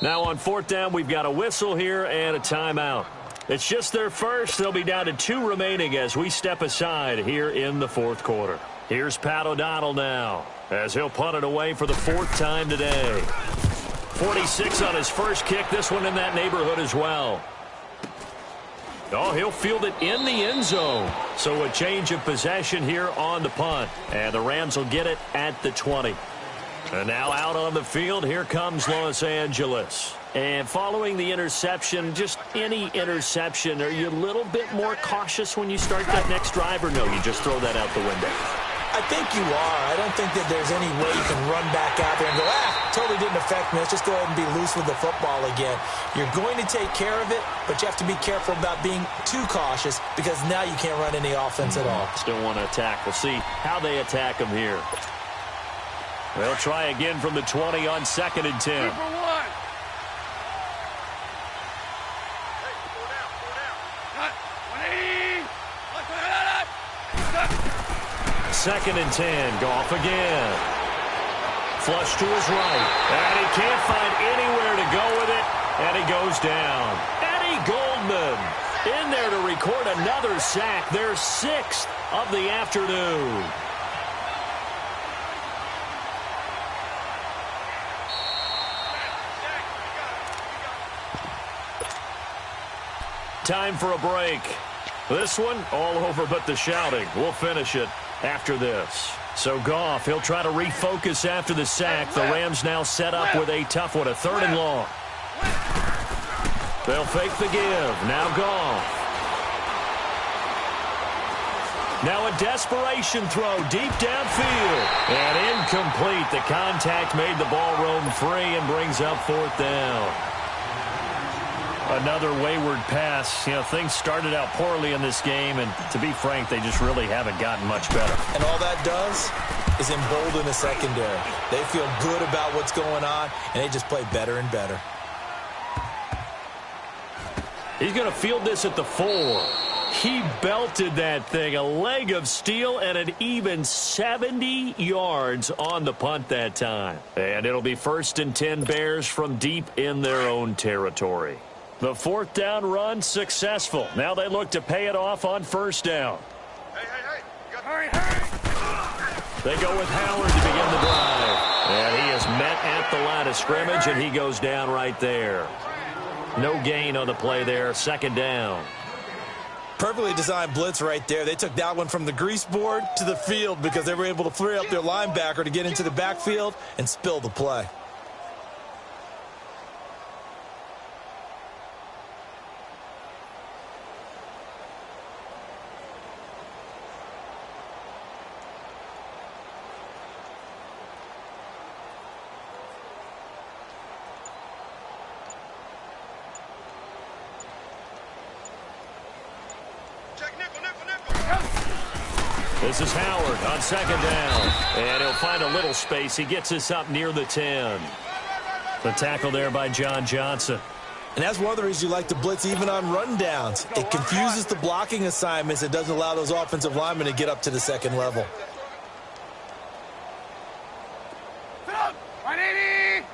Now on 4th down, we've got a whistle here and a timeout. It's just their first. They'll be down to 2 remaining as we step aside here in the 4th quarter. Here's Pat O'Donnell now as he'll punt it away for the 4th time today. 46 on his first kick. This one in that neighborhood as well. Oh, he'll field it in the end zone. So a change of possession here on the punt. And the Rams will get it at the 20. And now out on the field, here comes Los Angeles. And following the interception, just any interception, are you a little bit more cautious when you start that next drive, or no, you just throw that out the window? I think you are. I don't think that there's any way you can run back out there and go, totally didn't affect me. Let's just go ahead and be loose with the football again. You're going to take care of it, but you have to be careful about being too cautious, because now you can't run any offense at all. Still want to attack. We'll see how they attack them here. They'll try again from the 20 on 2nd and 10. Second and 10. Goff again. Flush to his right. And he can't find anywhere to go with it. And he goes down. Eddie Goldman in there to record another sack. Their 6th of the afternoon. Time for a break. This one, all over but the shouting. We'll finish it after this. So Goff, he'll try to refocus after the sack. The Rams now set up with a tough one, a 3rd and long. They'll fake the give. Now Goff. Now a desperation throw deep downfield. And incomplete. The contact made the ball roam free and brings up 4th down. Another wayward pass. You know, things started out poorly in this game, and to be frank, they just really haven't gotten much better. And all that does is embolden the secondary. They feel good about what's going on, and they just play better and better. He's going to field this at the 4. He belted that thing, a leg of steel, and an even 70 yards on the punt that time. And it'll be 1st and 10 Bears from deep in their own territory. The 4th down run successful. Now they look to pay it off on 1st down. Hey. Hurry. They go with Howard to begin the drive. And he is met at the line of scrimmage, and he goes down right there. No gain on the play there. 2nd down. Perfectly designed blitz right there. They took that one from the grease board to the field because they were able to free up their linebacker to get into the backfield and spill the play. This is Howard on 2nd down. And he'll find a little space. He gets us up near the 10. The tackle there by John Johnson. And that's one of the reasons you like to blitz even on rundowns. It confuses the blocking assignments. It doesn't allow those offensive linemen to get up to the 2nd level. 180.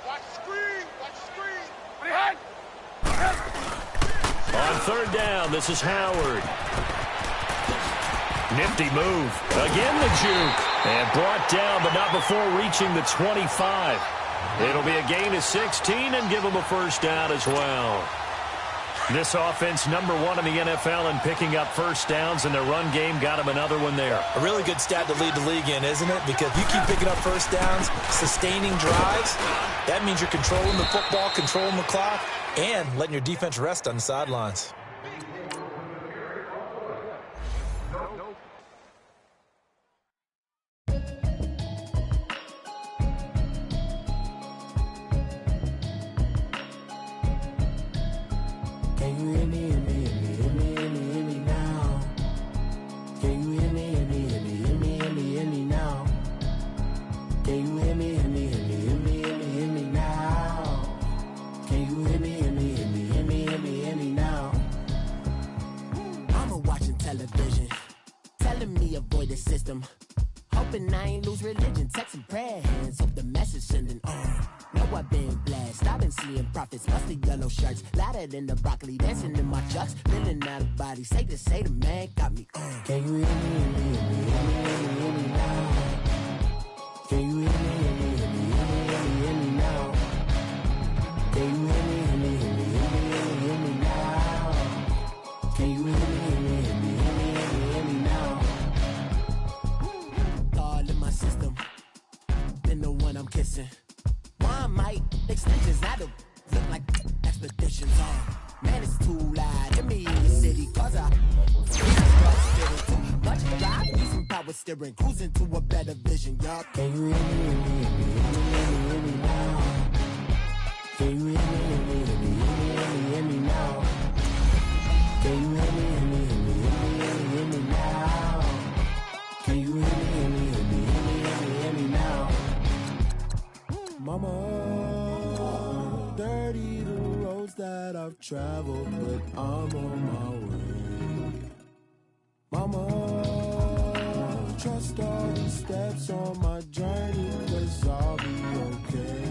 Watch the screen. Behind. On 3rd down, this is Howard. Nifty move. Again the juke. And brought down, but not before reaching the 25. It'll be a gain of 16 and give them a 1st down as well. This offense, number 1 in the NFL in picking up 1st downs, and their run game got them another one there. A really good stat to lead the league in, isn't it? Because you keep picking up 1st downs, sustaining drives. That means you're controlling the football, controlling the clock, and letting your defense rest on the sidelines. Can you hear me, hear me, hear me, hear me, hear me now? Can you hear me, hear me, hear me, hear me, hear me, hear me now? Can you hear me, hear me, hear me, hear me, hear me, hear me now? Can you hear me, hear me, hear me, hear me, hear me, hear me now? Mama watching television, telling me avoid the system. Hoping I ain't lose religion, texting prayer hands, hope the message sending on. Know I've been blessed, I've been seeing prophets, mostly yellow shirts, louder than the broccoli, dancing in my chucks, feeling out of body, say the man got me on. Can you hear me, hear me, hear me, hear me, hear me now? Can you hear me, hear me, hear me, hear me, hear me, hear me now? Can you hear me, hear me, hear me, hear me, hear me, hear me now? Can you hear me, hear me, hear me, hear me, hear me, hear me now? All in my system, been the one I'm kissing. One might extensions out of look like expeditions on. Man, it's too loud in me in the city, cause I too much drive, need some power steering, cruising to a better vision, y'all. Can you hear me, hear me, hear me, hear me, hear me now? Can you hear me, hear me, hear me, hear me, hear me now? Can you hear me, hear me, hear me, hear me, hear me now? Can you hear me, hear me, hear me, hear me, hear me, hear me now? Mama, dirty the roads that I've traveled, but I'm on my way. Mama, trust all the steps on my journey, 'cause I'll be okay.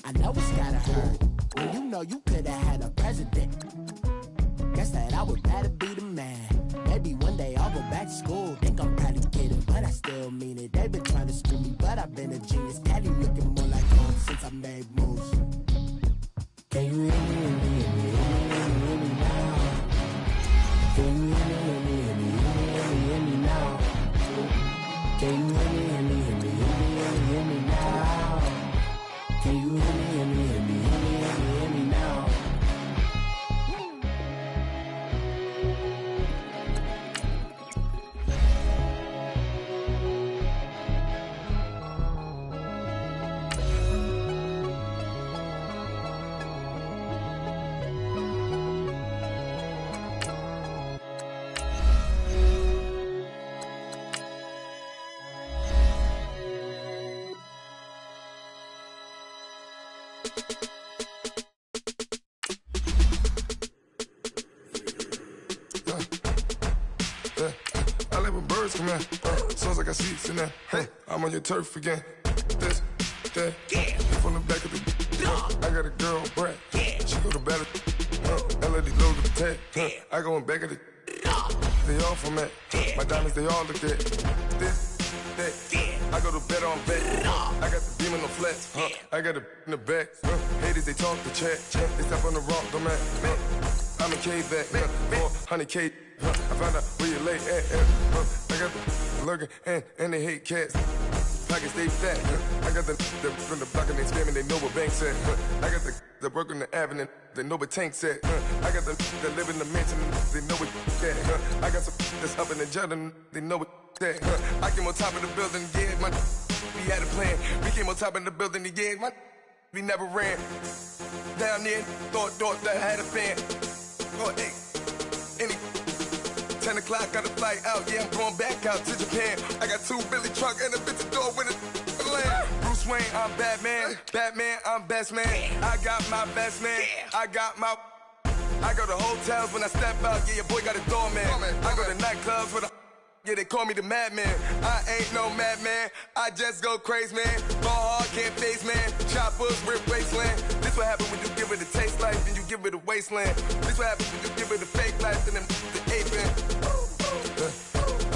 I know it's gotta hurt when you know you could've had a president. Guess that I would rather be the man. Maybe one day I'll go back to school. Think I'm probably kidding, but I still mean it. They've been trying to screw me, but I've been a genius. Caddy looking more like home since I made moves. Can you hear me, hear me, hear me, hear me, hear me now? Can you hear me, hear me, hear me, hear me, hear me, hear me now? Can you hear me, hear me, hear me, hear me, hear me, hear me now? Can you hear me, hear me, hear me, hear me, hear me, hear me now? birds come in. Sounds like I seats in there. Hey, I'm on your turf again. This, that, from the back of the. I got a girl, Brad. She go to battle. LAD load the tag. I go in back of the. They all from that. My diamonds, they all look at. This, that. I go to bed on bed. I got the beam in the flats. I got it in the back. Haters, they talk the chat. They step on the rock, don't man. I'm a K-back. 400K. I found out where you lay at. I got the lurking and they hate cats. Pockets stay fat. I got the from the block and they scamming, they know what banks at. I got the work on the avenue, they know what tanks at. I got the that live in the mansion, they know what that. I got some that's up in the Jordan, they know what that. I came on top of the building, yeah, my we had a plan. We came on top of the building, yeah, my we never ran. Down there, thought that I had a fan. Oh, hey, any 10 o'clock, got a flight out, yeah, I'm going back out to Japan. I got 2 Billy truck and a bitch door with a land. Bruce Wayne, I'm Batman. Batman, I'm best man. I got my best man. I got my. I go to hotels when I step out, yeah, your boy got a doorman. I go to nightclubs with a. Yeah, they call me the madman. I ain't no madman. I just go crazy, man. Ball hard, can't face, man. Choppers, rip wasteland. This what happens when you give it a taste life and you give it a wasteland. This what happens when you give it a fake life and then the aping.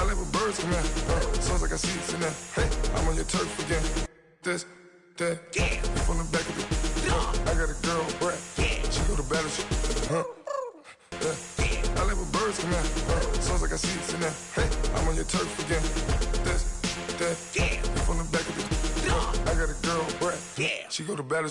I live with birds come in. Sounds like I seats in there. Hey, I'm on your turf again. This, that, from the back of the. I got a girl, Brad. She go to battle. I live with birds come in. Sounds like I seats in there. Hey, I'm on your turf again. This, that, from the back of the. I got a girl, Brad. She go to battle.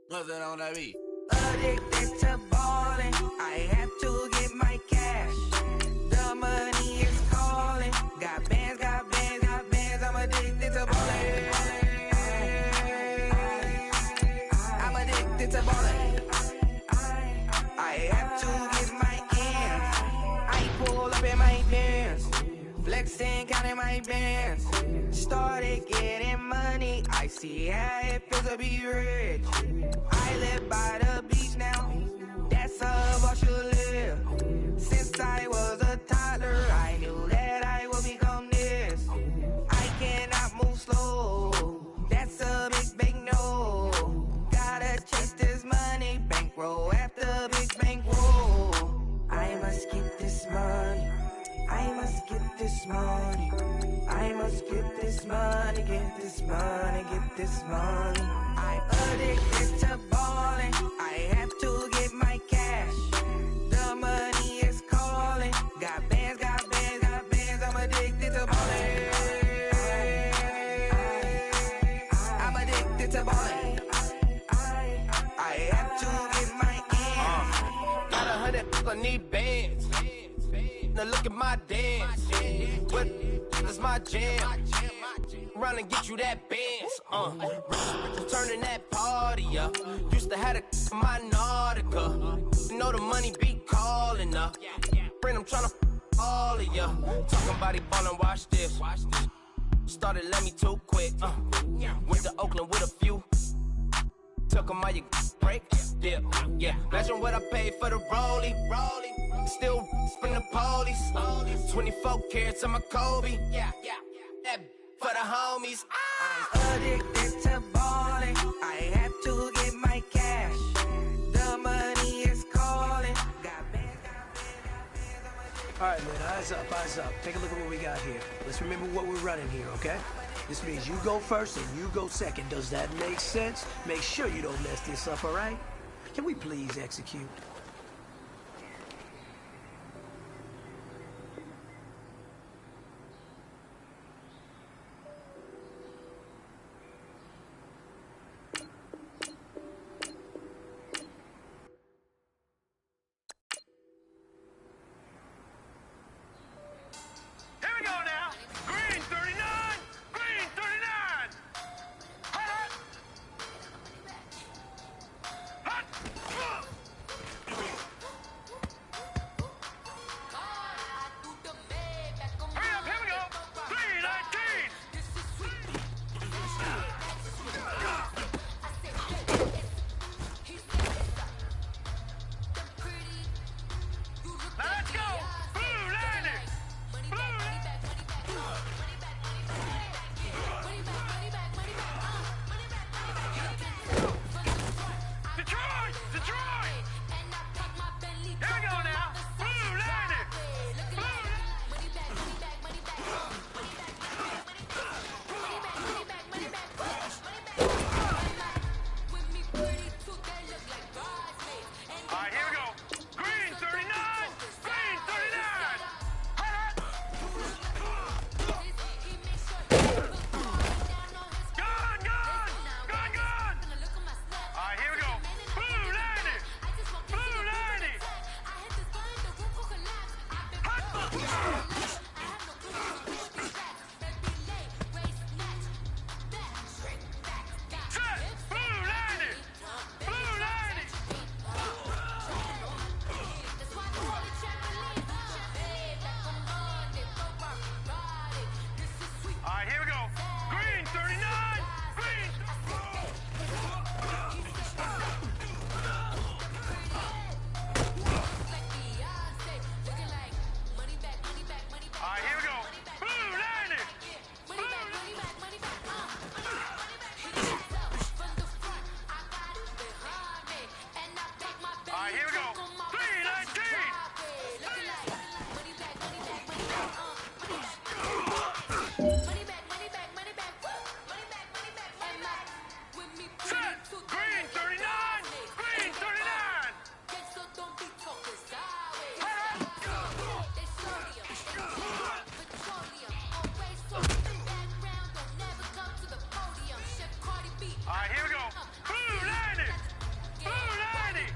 What's that on that beat? Addicted to ballin', I have to get my cash. The money is calling. Got bands, got bands, got bands. I'm addicted to ballin'. I'm addicted to ballin'. I have to get my ends. I pull up in my pants, flexing, counting my bands. Started getting money. I see how it feels to be rich. I live by the beach now, that's how I should live. Since I was a toddler, I knew that I would become this. I cannot move slow, that's a big no. Gotta chase this money, bankroll after big bankroll. I must get this money, I must get this money. I must get this money, get this money, get this money. I'm addicted to ballin', I have to get my cash. The money is calling. Got bands, got bands, got bands. I'm addicted to ballin'. I'm addicted to ballin'. I have to get my ends. Got 100, I need bands. Now look at my dance. What is my jam? Run and get you that bands. Turning that party up. Used to have a my Nautica. You know the money be calling up. Friend, I'm tryna all of ya. Talking about he ballin', watch this. Started let me too quick. Went to Oakland with a few. Took him all your break. Yeah. Imagine what I paid for the rollie. Still spin the police. 24 carats on my Kobe. Yeah. That for the homies. I'm addicted to ballin'. I have to get my cash. The money is calling. Got bands, got bands, got bands. All right, man, eyes up. Take a look at what we got here. Let's remember what we're running here, okay? This means you go first and you go second. Does that make sense? Make sure you don't mess this up, all right? Can we please execute? Detroit! Here we go now! Blue landed! Alright, here we go. Green 39! Green 39! Gun! Alright, here we go. Blue landed! Blue landed! Set! Blue landed! Blue landed! Alright, here we go. Green 39! Green! Alright, here we go. Blue landed! Alright, here we go. 319! Set! Green 39! Green 39! Alright, here we go. Blue landed! Blue landed!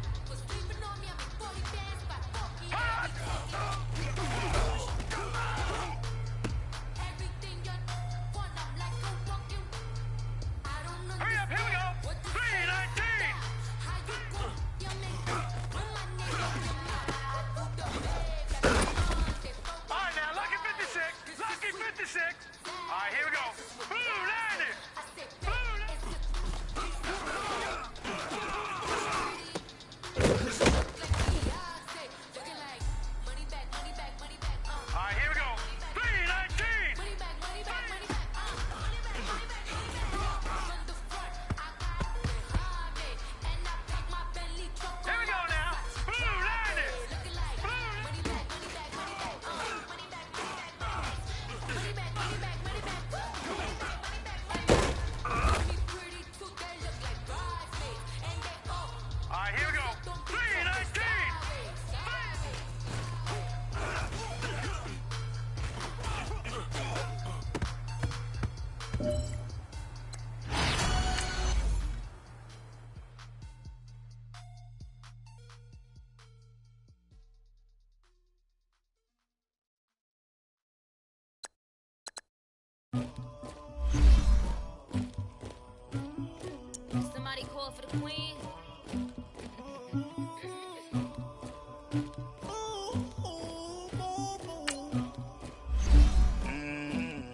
Hurry up, here we go! 319! Alright now, lucky 56! Lucky 56! Alright, here we go. Blue landed! Blue landed! Alright, here we go. 319! Here we go now. Blue landed! Alright, here we go. 319! Somebody call for the queen.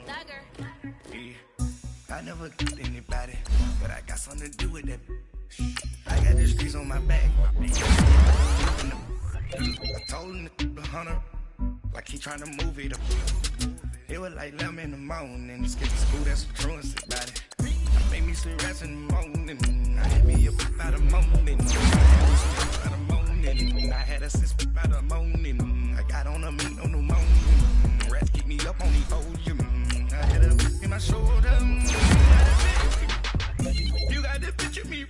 Dagger. Yeah, I never killed anybody, but I got something to do with that. I got the streets on my back. I told him the hunter, like he trying to move it up. It was like 11 in the morning, skip to school, that's what truancy about it. I made me some rest in the morning, I had me a pop out of morning. I had a sis pop out of morning, I got on a meat on the morning. Rats keep me up on the volume, I had a whip in my shoulder. You got to picture me,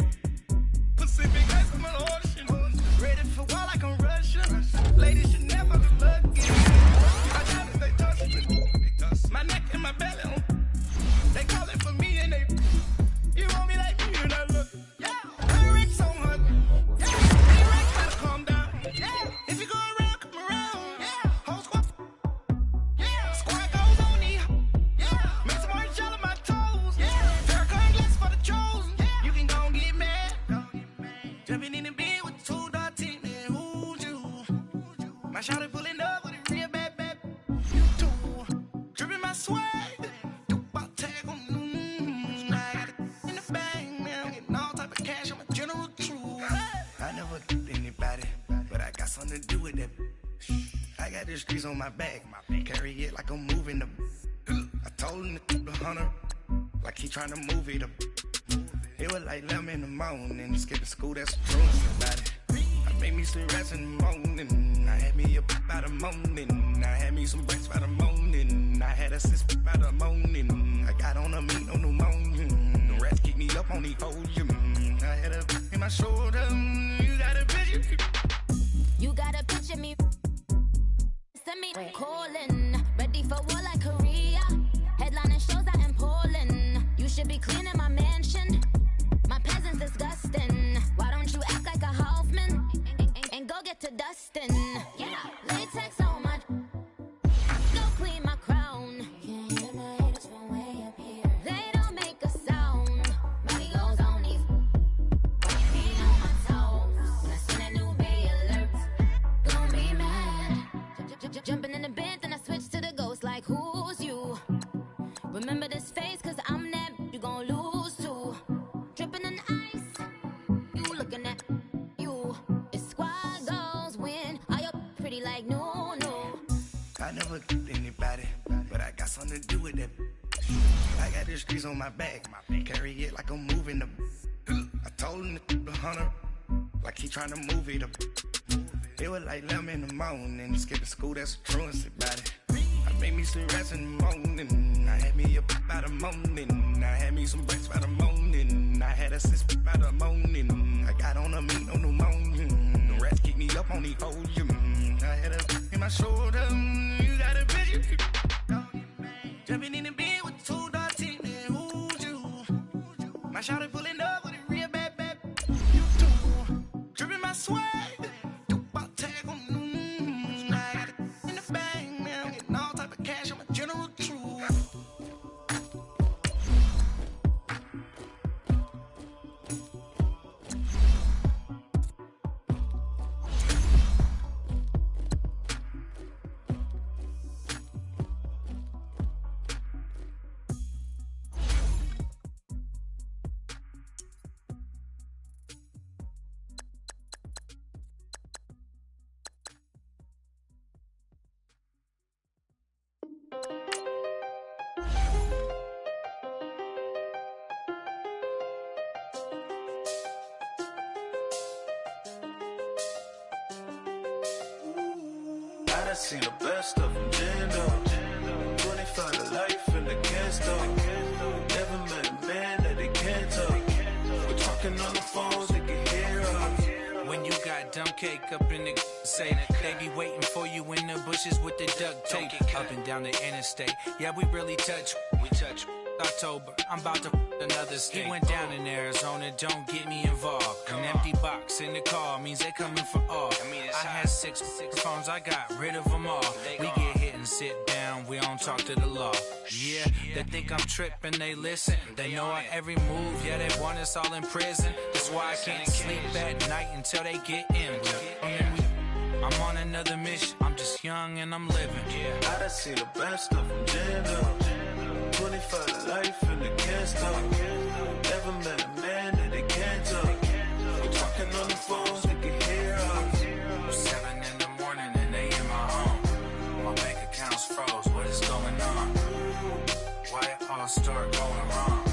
Pacific ice on my ocean. Ready for war like I'm Russian, ladies should never be lucky. I diamonds, they touch me. My neck and my belly, they calling for me and they, you want me like me and I look, yeah, I wreck so much, yeah, they wreck, better calm down, yeah, if you go around, come around, yeah, whole squad, yeah, squad goes on me, yeah, make some orange gel on my toes, yeah, Farrakhan glass for the chosen, yeah, you can go and get mad, jumping in the bed with 2 dark teeth, man, who's you, my shawty pulling up with a real bad, you too, dripping my swag. I never killed anybody, but I got something to do with that. I got the streets on my back, carry it like I'm moving the. I told him the hunter, like he trying to move it up. It was like 11 in the morning, skip to school, that's what truancy about it. made me some rats in the morning. I had me up by the morning. I had me some rats by the morning. I had a sis by the morning. I got on a meat, no pneumonia. The rats keep me up on the podium. I had a in my shoulder. You got a picture. You got a picture me. Send me calling. Ready for war like Korea. Headlining shows out in Poland. You should be cleaning my mansion. My peasants disgusting. Why don't you act like a Hoffman and go get to dustin'? Yeah, latex on my. Go clean my crown. Can't hear my haters from way up here. They don't make a sound. Body goes on these. Putting me on my toes. When I send a new bay alert, gonna be mad. Jumping in the bed, then I switch to the ghost like who's you? Remember this face, cause I'm that you gon' lose to. Dripping in ice, you looking at you. It's squad goals win. Are you pretty like no? I never did anybody, but I got something to do with that. I got the streets on my back, carry it like I'm moving the. I told him the hunter, like he trying to move it up. It was like 11 in the morning, skip the school, that's a truancy about it. I made me some rats in the morning. I had me up by the morning. I had me some rats by the morning. I had a sis by the morning. I got on a meat, no pneumonia. The rats keep me up on the podium. I had a in my shoulder. You got a picture. Jumping in the bed with 2 dark teeth, man, who's you? My shawty pulling up with a real bad, you too. Dripping my swag. I seen the best of them jammed up. 25 to life and they can't stop. Never met a man that they can't talk. We're talking on the phones, they can hear us. When you got dumb cake up in the say they be waiting for you in the bushes with the duct tape. Up and down the interstate. Yeah, we really touch. We touch. October, I'm about to another state. He went down in Arizona, don't get me involved. An empty box in the car means they coming for all. I had six phones, I got rid of them all. We get hit and sit down, we don't talk to the law. Yeah, they think I'm tripping, they listen. They know our every move, yeah, they want us all in prison. That's why I can't sleep at night until they get in. I'm on another mission, I'm just young and I'm living. I done seen the best of them jammed up. 25 to life and they can't stop. Never met a man that they can't talk. We're talking on the phones, they can hear us. 7 in the morning and they in my home. My bank account's froze, what is going on? Why it all start going wrong?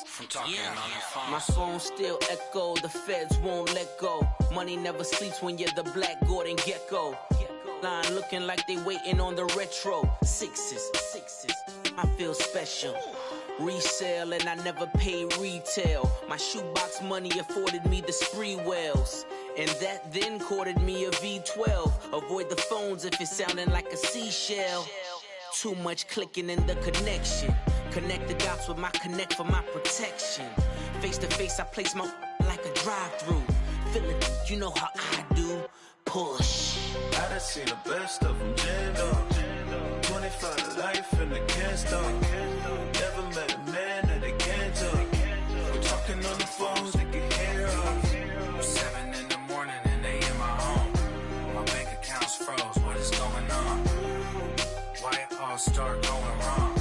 From talking on the phone. My phone still echo, the feds won't let go. Money never sleeps when you're the Black Gordon Gecko. Line looking like they waiting on the retro. Sixes, I feel special. Resale and I never pay retail. My shoebox money afforded me the spree wells. And that then courted me a V12. Avoid the phones if it's sounding like a seashell. Too much clicking in the connection. Connect the dots with my connect for my protection. Face to face, I place my like a drive-through. Feeling, you know how I do. Push. I done seen the best of them jammed up. 25 to life and they can't stop. Never met a man that they can't talk. We're talking on the phones, they can hear us. 7 in the morning and they in my home. My bank account's froze, what is going on? Why it all start going wrong?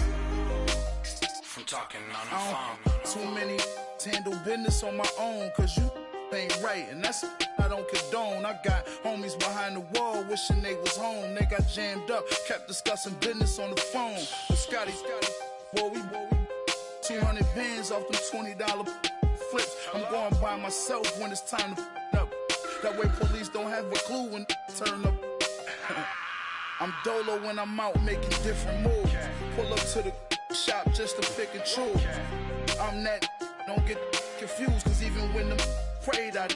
From talking on the phone. Too many handle business on my own, cause you ain't right, and that's I don't condone. I got homies behind the wall wishing they was home. They got jammed up, kept discussing business on the phone. But Scotty, boy, we 200 bands off them $20 flips. I'm going by myself when it's time to up. That way police don't have a clue when turn up. I'm dolo when I'm out making different moves. Pull up to the shop just to pick and choose. I'm that, don't get confused, cause even when the prayed I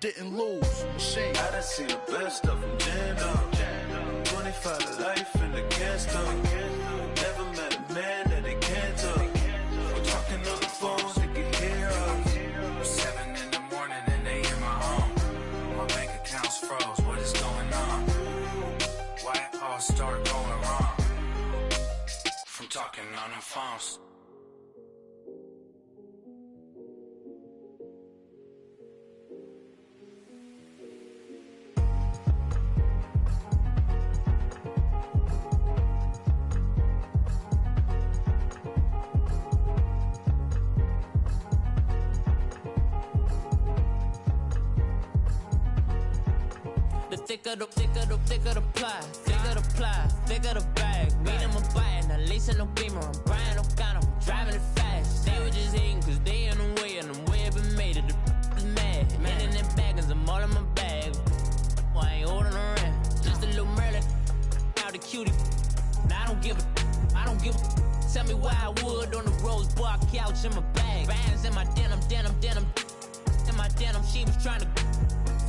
didn't lose. Machine. I done seen the best of them jammed up. 25 to life in the can't stop. Never met a man that they can't talk. We're talking on the phone, they can hear us. 7 in the morning and they in my home. My bank account's froze, what is going on? Why it all start going wrong? From talking on the phones. Thicker the pie, thicker the bag. Meet them a bite, not leasing no beamer. I'm Brian O'Connor, I'm driving it fast. They were just hating cause they in the way, and the way I've been made it. The is mad. Man in their baggins, I'm all in my bag. Well, I ain't holding around. Just a little Merlin, out the cutie. Now I don't give a. Tell me why I would on the rose bar couch in my bag. Bands in my denim. In my denim, she was trying to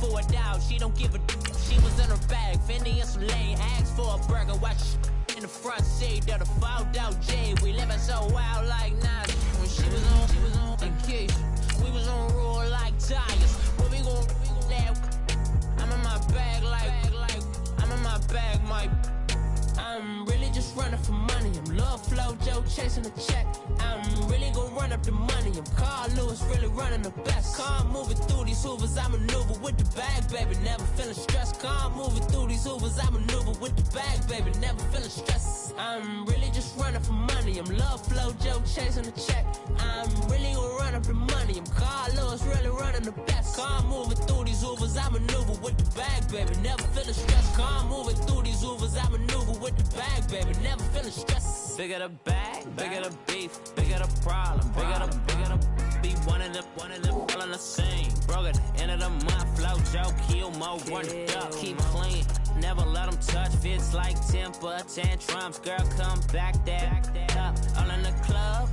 for a doubt. She don't give a. She was in her bag, Fendi and some lane. Asked for a burger, watch in the front seat of the fouled out J. We living so wild like Nas. When she was on vacation, we was on roll like tires. Where we gon' that? I'm in my bag like I'm in my bag, Mike. I'm really just running for money. I'm Love Flow Joe chasing the check. I'm really gonna run up the money. I'm Carl Lewis, really running the best. Car moving through these Hoovers, I maneuver with the bag, baby. Never feeling stressed. Car moving through these Hoovers, I maneuver with the bag, baby. Never feeling stressed. I'm really just running for money. I'm Love Flow Joe chasing the check. I'm really gonna run up the money. I'm Carl Lewis, really running the best. Car moving through these Hoovers, I maneuver with the bag, baby. Never feeling stressed. Car moving through these Hoovers, I maneuver with the bag, baby. Never feeling stressed. Bigger the bag, bigger the beef, bigger the problem, bigger the be one of them all in the same. Broke at the end of the month, flow Joe, kill mo, run it up, keep clean. Never let them touch fits like temper tantrums. Girl, come back that up, all in the club,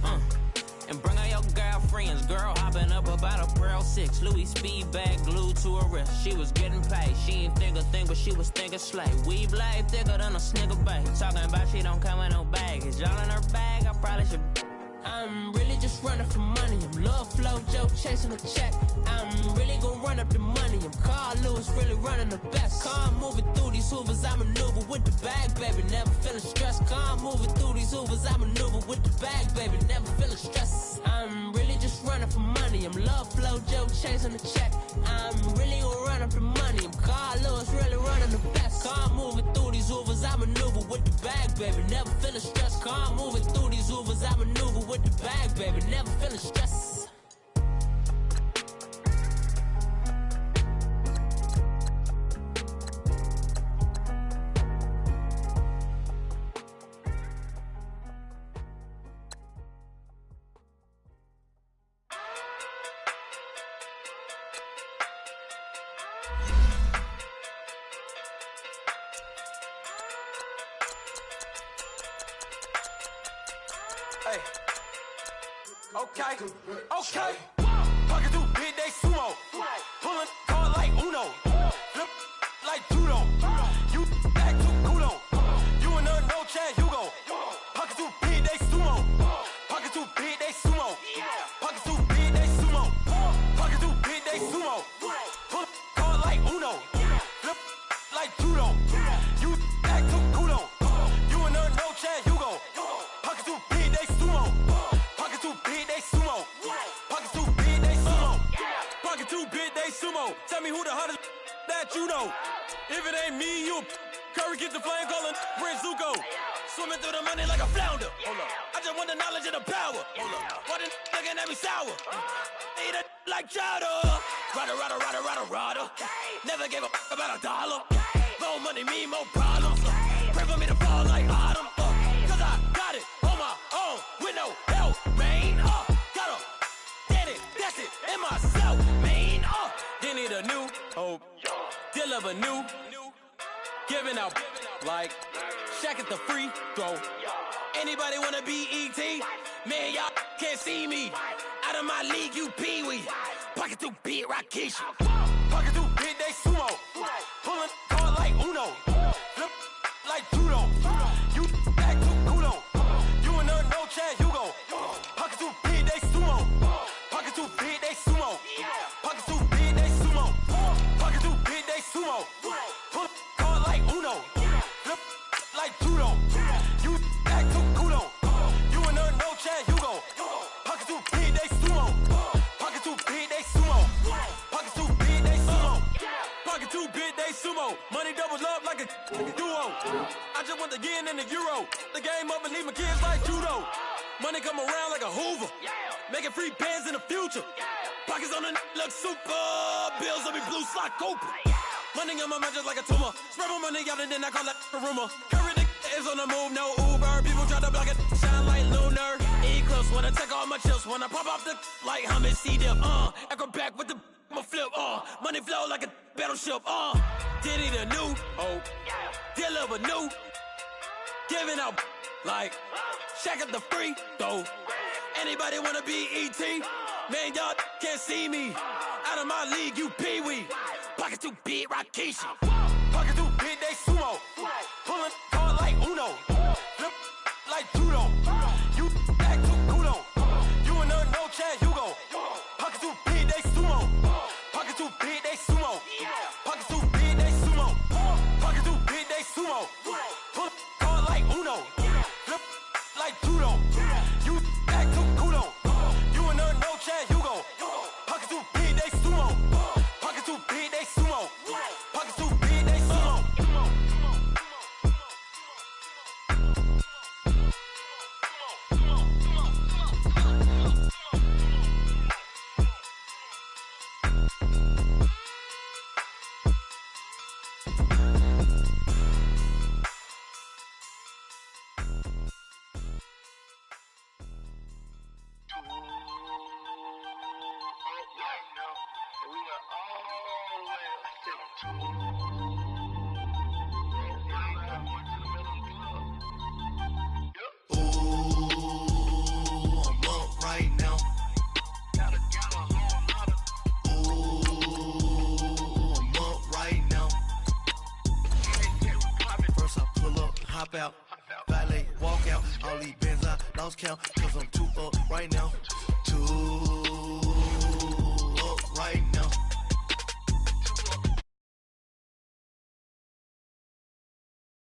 and bring out your girlfriends. Girl hopping up about a Pearl 6 Louis speed bag glued to her wrist. She was getting paid. She ain't think a thing, but she was thinking slay. We blade thicker than a snicker bag. Talking about she don't come with no baggage. All in her bag, I probably should. I'm really just running for money. I'm Love Flow Joe chasing a check. I'm really gonna run up the money. I'm Carl Lewis, really running the best. Car moving through these Hoovers, I maneuver with the bag, baby. Never feeling stressed. Car moving through these Hoovers, I maneuver with the bag, baby. Never feeling stressed. I'm really just running for money. I'm Love Flow Joe chasing a check. I'm really gonna run up the money. I'm Carl Lewis, really running the best. Car moving through these Hoovers, I maneuver with the bag, baby. Never feeling stressed. Car moving through these Hoovers, I maneuver with the bag, baby. Never feeling stressed. Hey. Okay. Pocket through big day sumo. Pulling car like Uno. Flip like judo. You back to Kudo. You and her no chance, you go. Pocket through big day sumo. Pocket through big day sumo. Pocket through big day sumo. Pocket through big day sumo. Pull car like Uno. Flip like judo. You back to Kudo. You and her no chance, you go. Pocket through big day sumo. Pocket through big day sumo. Pocket through big day sumo. Pocket through big day sumo. Tell me who the hottest that you know. If it ain't me, you Curry get the flame calling Prince Zuko. Swimming through the money like a flounder. I just want the knowledge and the power. Why the looking at me sour? Eat it like chowder. Rada. Never gave a about $1. More money, me, more problems. Pray for me to fall like autumn. Cause I got it on my own with no help, man. Gotta get it, that's it, in myself, man. They need a new hope. of a new, giving out like Shaq at the free throw. Anybody wanna be ET? Man, y'all can't see me. Out of my league, you pee-wee. Pocket too big, Rakisha. Pocket too big, they sumo. Pulling card like Uno. Flip like judo. You act too kudo. You and no Chad Hugo. Pocket too big, they sumo. Pocket too big, they sumo. Pocket too big, they sumo. Pocket too big, they sumo. Pull card like Uno. Flip like judo. You act too kudo. You and no Chad Hugo. Pocket too big, they sumo. Pocket too big, they sumo. Pocket too big, they sumo. Pocket too big, they sumo. Money doubles up like a duo. I just want the yen and the euro. The game up and leave my kids like judo. Money come around like a Hoover. Making free bands in the future. Pockets on the look super. Bills on me blue slot Cooper. Money on my mind just like a tumor. Spread my money out and then I call that a rumor. Curry the is on the move, no Uber. People try to block it, shine like lunar. Eclipse when I take all my chips. When I pop off the like hummus C-dip. Echo back with the flip. Money flow like a battleship. Diddy the new. Deliver new. Giving out like Shaq at the free throw. Anybody wanna be ET? Man, y'all can't see me. Out of my league, you pee-wee. Pocket too big, Rakisha. Pocket too big, they sumo. Pulling card like Uno. Flip like judo. You act too kudo. You and no Chad Hugo. Pocket too big, they sumo. Pocket too big, they sumo. Pocket too big, they sumo. Pocket too big, they sumo. Pull card like Uno. Flip like judo. You act too kudo. You and no Chad Hugo. Pocket too big, they sumo. Pocket too big, they sumo. Pocket too big, they sumo. Out, valet, walk out, all these bands I lost count, cause I'm too up right now. Too